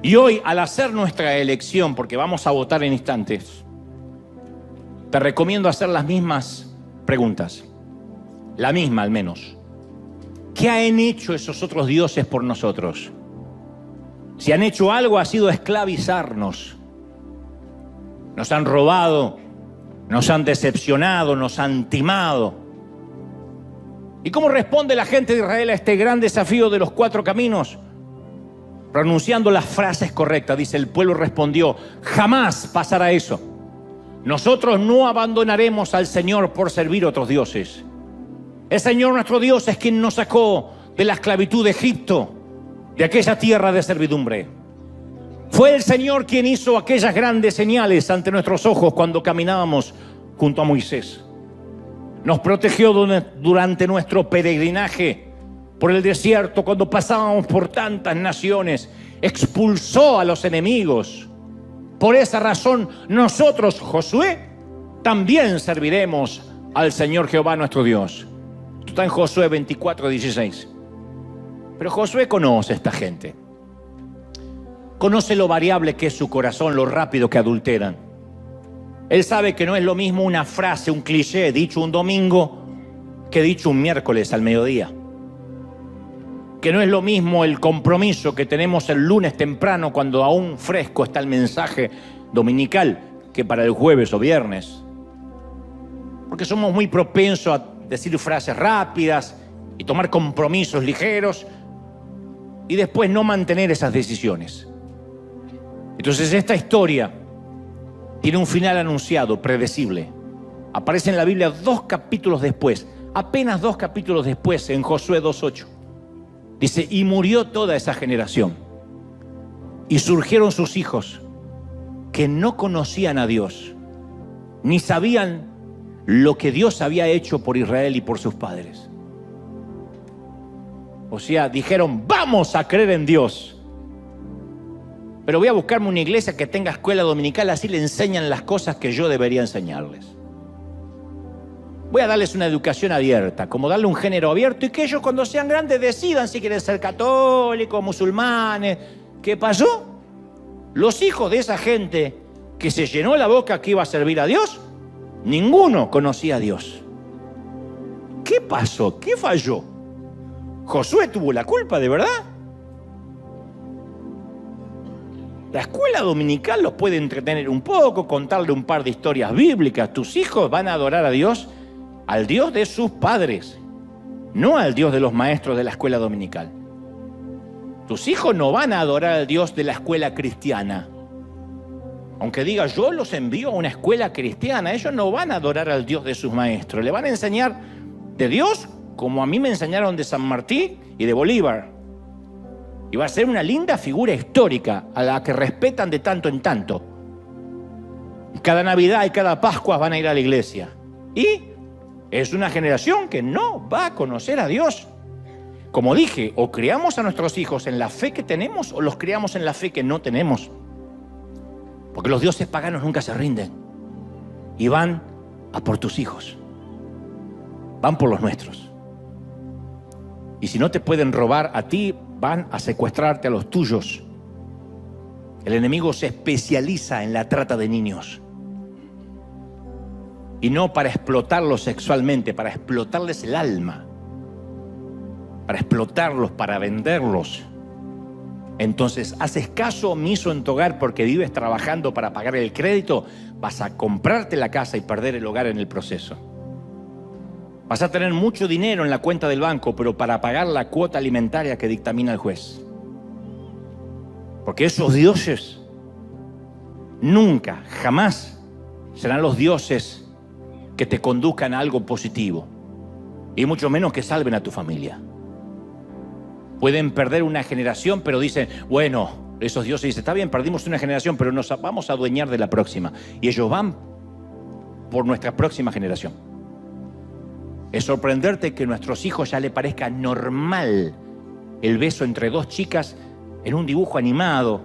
Y hoy, al hacer nuestra elección, porque vamos a votar en instantes, te recomiendo hacer las mismas preguntas. La misma, al menos. ¿Qué han hecho esos otros dioses por nosotros? Si han hecho algo, ha sido esclavizarnos. Nos han robado, nos han decepcionado, nos han timado. ¿Y cómo responde la gente de Israel a este gran desafío de los 4 caminos? Pronunciando las frases correctas. Dice, el pueblo respondió, jamás pasará eso. Nosotros no abandonaremos al Señor por servir a otros dioses. El Señor nuestro Dios es quien nos sacó de la esclavitud de Egipto, de aquella tierra de servidumbre. Fue el Señor quien hizo aquellas grandes señales ante nuestros ojos cuando caminábamos junto a Moisés. Nos protegió durante nuestro peregrinaje por el desierto, cuando pasábamos por tantas naciones. Expulsó a los enemigos. Por esa razón, nosotros, Josué, también serviremos al Señor Jehová nuestro Dios. Esto está en Josué 24:16. Pero Josué conoce a esta gente. Conoce lo variable que es su corazón, lo rápido que adulteran. Él sabe que no es lo mismo una frase, un cliché dicho un domingo que dicho un miércoles al mediodía. Que no es lo mismo el compromiso que tenemos el lunes temprano cuando aún fresco está el mensaje dominical que para el jueves o viernes. Porque somos muy propensos a decir frases rápidas y tomar compromisos ligeros y después no mantener esas decisiones. Entonces esta historia tiene un final anunciado, predecible. Aparece en la Biblia 2 capítulos después, apenas 2 capítulos después, en Josué 2:8. Dice, y murió toda esa generación. Y surgieron sus hijos, que no conocían a Dios, ni sabían lo que Dios había hecho por Israel y por sus padres. O sea, dijeron, vamos a creer en Dios. Pero voy a buscarme una iglesia que tenga escuela dominical, así le enseñan las cosas que yo debería enseñarles. Voy a darles una educación abierta, como darle un género abierto y que ellos cuando sean grandes decidan si quieren ser católicos, musulmanes. ¿Qué pasó? Los hijos de esa gente que se llenó la boca que iba a servir a Dios, ninguno conocía a Dios. ¿Qué pasó? ¿Qué falló? ¿Josué tuvo la culpa de verdad? La escuela dominical los puede entretener un poco, contarle un par de historias bíblicas. Tus hijos van a adorar a Dios, al Dios de sus padres. no al Dios de los maestros de la escuela dominical. Tus hijos no van a adorar al Dios de la escuela cristiana. Aunque diga, yo los envío a una escuela cristiana, ellos no van a adorar al Dios de sus maestros. Le van a enseñar de Dios como a mí me enseñaron de San Martín y de Bolívar. Y va a ser una linda figura histórica a la que respetan de tanto en tanto. Cada Navidad y cada Pascua van a ir a la iglesia. Y es una generación que no va a conocer a Dios. Como dije, o criamos a nuestros hijos en la fe que tenemos o los criamos en la fe que no tenemos. Porque los dioses paganos nunca se rinden. Y van a por tus hijos. Van por los nuestros. Y si no te pueden robar a ti, van a secuestrarte a los tuyos. El enemigo se especializa en la trata de niños. Y no para explotarlos sexualmente, para explotarles el alma. Para explotarlos, para venderlos. Entonces, haces caso omiso en tu hogar porque vives trabajando para pagar el crédito, vas a comprarte la casa y perder el hogar en el proceso. Vas a tener mucho dinero en la cuenta del banco, pero para pagar la cuota alimentaria que dictamina el juez. Porque esos dioses nunca, jamás serán los dioses que te conduzcan a algo positivo. Y mucho menos que salven a tu familia. Pueden perder una generación, pero dicen, bueno, esos dioses dicen, está bien, perdimos una generación, pero nos vamos a adueñar de la próxima. Y ellos van por nuestra próxima generación. Es sorprenderte que a nuestros hijos ya le parezca normal el beso entre dos chicas en un dibujo animado,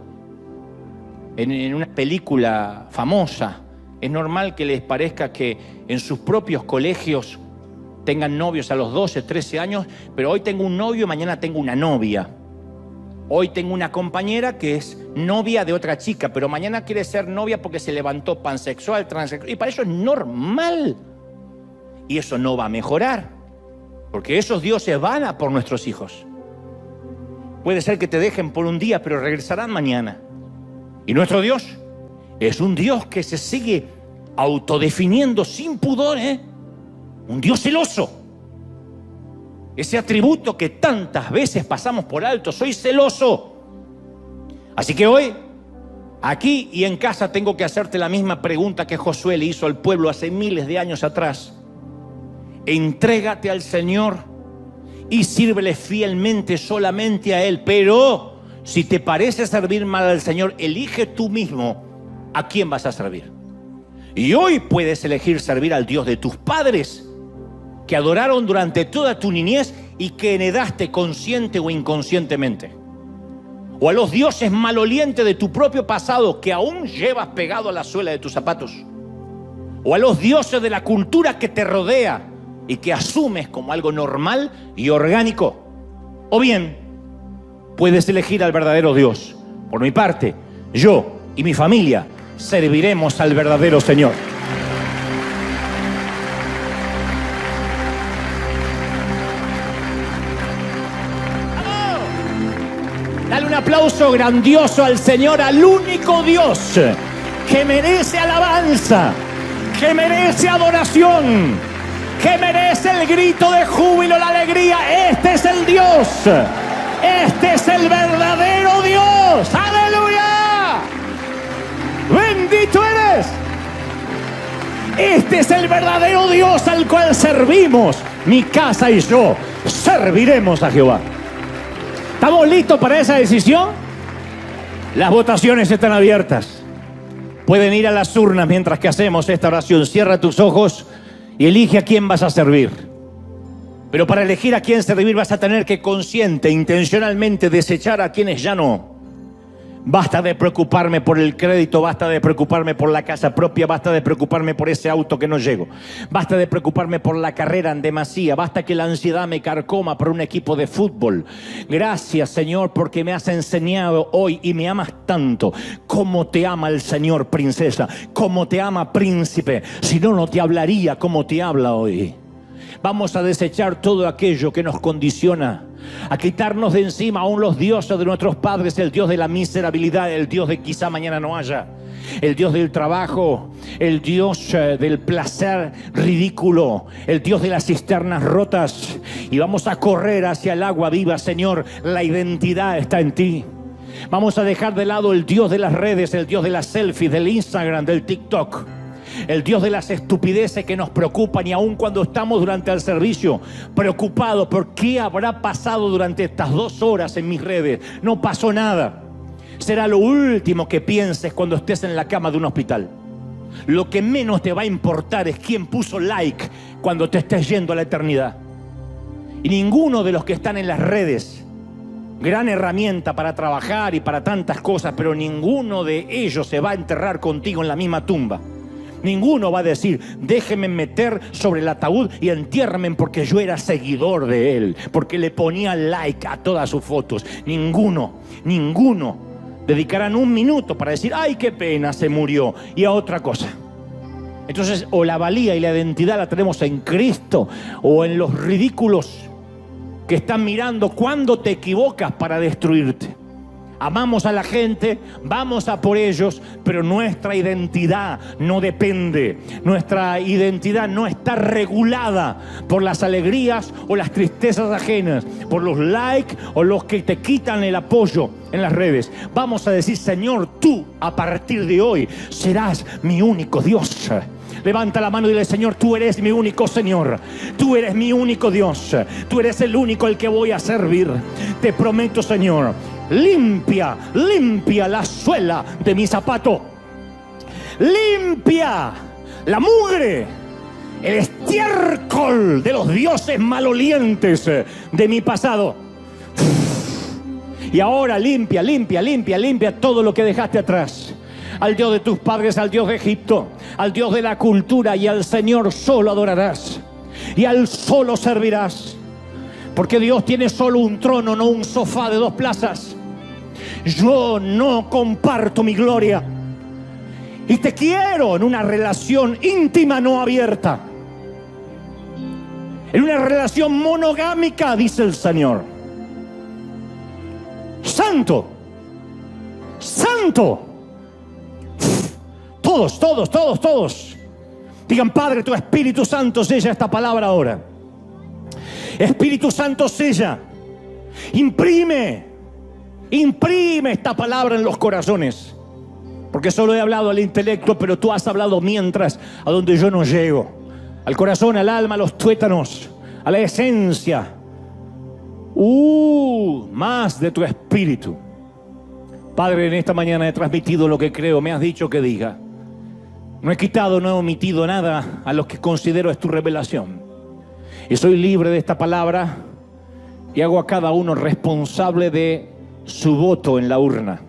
en una película famosa. Es normal que les parezca que en sus propios colegios tengan novios a los 12, 13 años, pero hoy tengo un novio, mañana tengo una novia. Hoy tengo una compañera que es novia de otra chica, pero mañana quiere ser novia porque se levantó pansexual, transexual, y para ellos es normal. Y eso no va a mejorar, porque esos dioses van a por nuestros hijos. Puede ser que te dejen por un día, pero regresarán mañana. Y nuestro Dios es un Dios que se sigue autodefiniendo sin pudor, un Dios celoso. Ese atributo que tantas veces pasamos por alto, soy celoso. Así que hoy, aquí y en casa, tengo que hacerte la misma pregunta que Josué le hizo al pueblo hace miles de años atrás. Entrégate al Señor y sírvele fielmente solamente a Él. Pero si te parece servir mal al Señor, elige tú mismo a quién vas a servir. Y hoy puedes elegir servir al Dios de tus padres, que adoraron durante toda tu niñez y que heredaste consciente o inconscientemente. O a los dioses malolientes de tu propio pasado que aún llevas pegado a la suela de tus zapatos. O a los dioses de la cultura que te rodea y que asumes como algo normal y orgánico. O bien, puedes elegir al verdadero Dios. Por mi parte, yo y mi familia serviremos al verdadero Señor. Dale un aplauso grandioso al Señor, al único Dios que merece alabanza, que merece adoración, que merece el grito de júbilo, la alegría. Este es el Dios, este es el verdadero Dios. ¡Aleluya! ¡Bendito eres! Este es el verdadero Dios al cual servimos. Mi casa y yo serviremos a Jehová. ¿Estamos listos para esa decisión? Las votaciones están abiertas. Pueden ir a las urnas mientras que hacemos esta oración. Cierra tus ojos y elige a quién vas a servir. Pero para elegir a quién servir vas a tener que consciente, intencionalmente desechar a quienes ya no. Basta de preocuparme por el crédito, basta de preocuparme por la casa propia, basta de preocuparme por ese auto que no llego, basta de preocuparme por la carrera en demasía, basta que la ansiedad me carcoma por un equipo de fútbol. Gracias, Señor, porque me has enseñado hoy y me amas tanto. Cómo te ama el Señor, princesa, cómo te ama, príncipe. Si no, no te hablaría como te habla hoy. Vamos a desechar todo aquello que nos condiciona, a quitarnos de encima aún los dioses de nuestros padres, el Dios de la miserabilidad, el Dios de quizá mañana no haya, el Dios del trabajo, el Dios del placer ridículo, el Dios de las cisternas rotas. y vamos a correr hacia el agua viva, Señor. La identidad está en ti. Vamos a dejar de lado el Dios de las redes, el Dios de las selfies, del Instagram, del TikTok, el Dios de las estupideces que nos preocupan, y aun cuando estamos durante el servicio preocupados por qué habrá pasado durante estas 2 horas en mis redes. No pasó nada. Será lo último que pienses cuando estés en la cama de un hospital. Lo que menos te va a importar es quién puso like cuando te estés yendo a la eternidad. Y ninguno de los que están en las redes, gran herramienta para trabajar y para tantas cosas, pero ninguno de ellos se va a enterrar contigo en la misma tumba. Ninguno va a decir, déjenme meter sobre el ataúd y entiérrenme porque yo era seguidor de él, porque le ponía like a todas sus fotos. Ninguno dedicarán 1 minuto para decir, ay, qué pena, se murió, y a otra cosa. Entonces, o la valía y la identidad la tenemos en Cristo, o en los ridículos que están mirando cuando te equivocas para destruirte. Amamos a la gente, vamos a por ellos, pero nuestra identidad no depende. Nuestra identidad no está regulada por las alegrías o las tristezas ajenas, por los likes o los que te quitan el apoyo en las redes. Vamos a decir, Señor, tú a partir de hoy serás mi único Dios. Levanta la mano y dile, Señor, tú eres mi único Señor. Tú eres mi único Dios. Tú eres el único al que voy a servir. Te prometo, Señor, limpia la suela de mi zapato. Limpia la mugre, el estiércol de los dioses malolientes de mi pasado. Y ahora limpia todo lo que dejaste atrás. Al Dios de tus padres, al Dios de Egipto, al Dios de la cultura, y al Señor solo adorarás y al solo servirás, porque Dios tiene solo un trono, no un sofá de 2 plazas. Yo no comparto mi gloria y te quiero en una relación íntima, no abierta, en una relación monogámica, dice el Señor. Santo, santo. Todos. Digan, Padre, tu Espíritu Santo sella esta palabra ahora. Espíritu Santo, sella. Imprime esta palabra en los corazones. Porque solo he hablado al intelecto, pero tú has hablado mientras a donde yo no llego. Al corazón, al alma, a los tuétanos, a la esencia. Más de tu Espíritu. Padre, en esta mañana he transmitido lo que creo, me has dicho que diga. No he quitado, no he omitido nada a lo que considero es tu revelación. Y soy libre de esta palabra y hago a cada uno responsable de su voto en la urna.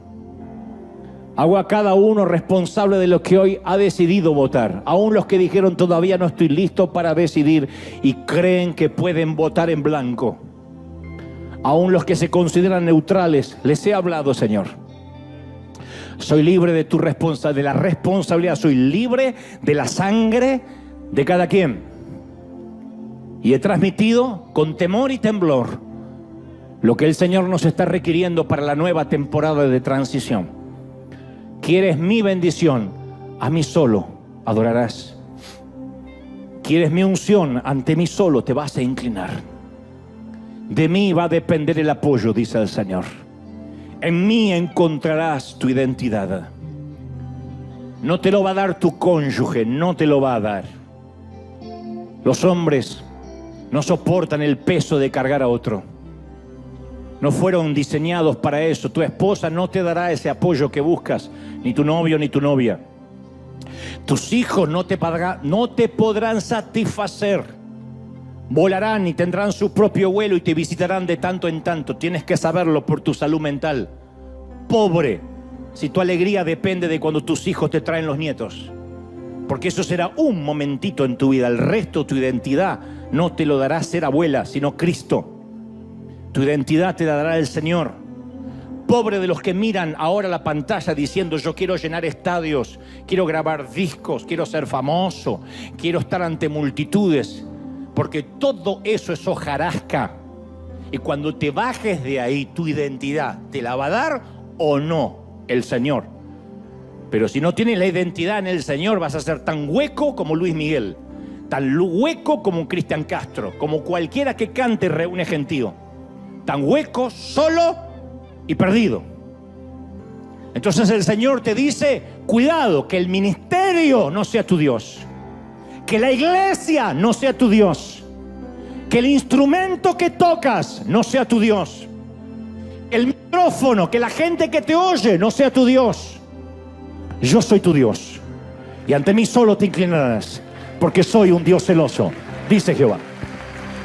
Hago a cada uno responsable de lo que hoy ha decidido votar. Aún los que dijeron todavía no estoy listo para decidir y creen que pueden votar en blanco. Aún los que se consideran neutrales, les he hablado, Señor. Soy libre de de la responsabilidad, soy libre de la sangre de cada quien. Y he transmitido con temor y temblor lo que el Señor nos está requiriendo para la nueva temporada de transición. ¿Quieres mi bendición? A mí solo adorarás. ¿Quieres mi unción? Ante mí solo te vas a inclinar. De mí va a depender el apoyo, dice el Señor. En mí encontrarás tu identidad. No te lo va a dar tu cónyuge, no te lo va a dar. Los hombres no soportan el peso de cargar a otro. No fueron diseñados para eso. Tu esposa no te dará ese apoyo que buscas, ni tu novio ni tu novia. Tus hijos no te podrán satisfacer. Volarán y tendrán su propio vuelo y te visitarán de tanto en tanto. Tienes que saberlo por tu salud mental. Pobre, si tu alegría depende de cuando tus hijos te traen los nietos. Porque eso será un momentito en tu vida. El resto, tu identidad, no te lo dará ser abuela, sino Cristo. Tu identidad te la dará el Señor. Pobre de los que miran ahora la pantalla diciendo, yo quiero llenar estadios, quiero grabar discos, quiero ser famoso, quiero estar ante multitudes. Porque todo eso es hojarasca. Y cuando te bajes de ahí, tu identidad te la va a dar o no el Señor. Pero si no tienes la identidad en el Señor, vas a ser tan hueco como Luis Miguel, tan hueco como un Cristian Castro, como cualquiera que cante y reúne gentío. Tan hueco, solo y perdido. Entonces el Señor te dice, cuidado, que el ministerio no sea tu Dios, que la iglesia no sea tu Dios, que el instrumento que tocas no sea tu Dios, el micrófono, que la gente que te oye no sea tu Dios. Yo soy tu Dios, y ante mí solo te inclinarás, porque soy un Dios celoso, dice Jehová.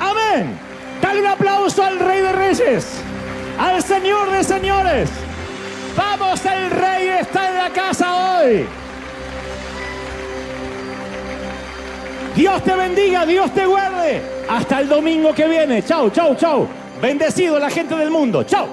Amén. Dale un aplauso al Rey de Reyes, al Señor de Señores. Vamos, el Rey está en la casa hoy. Dios te bendiga, Dios te guarde. Hasta el domingo que viene. Chau, chau, chau. Bendecido la gente del mundo. Chau.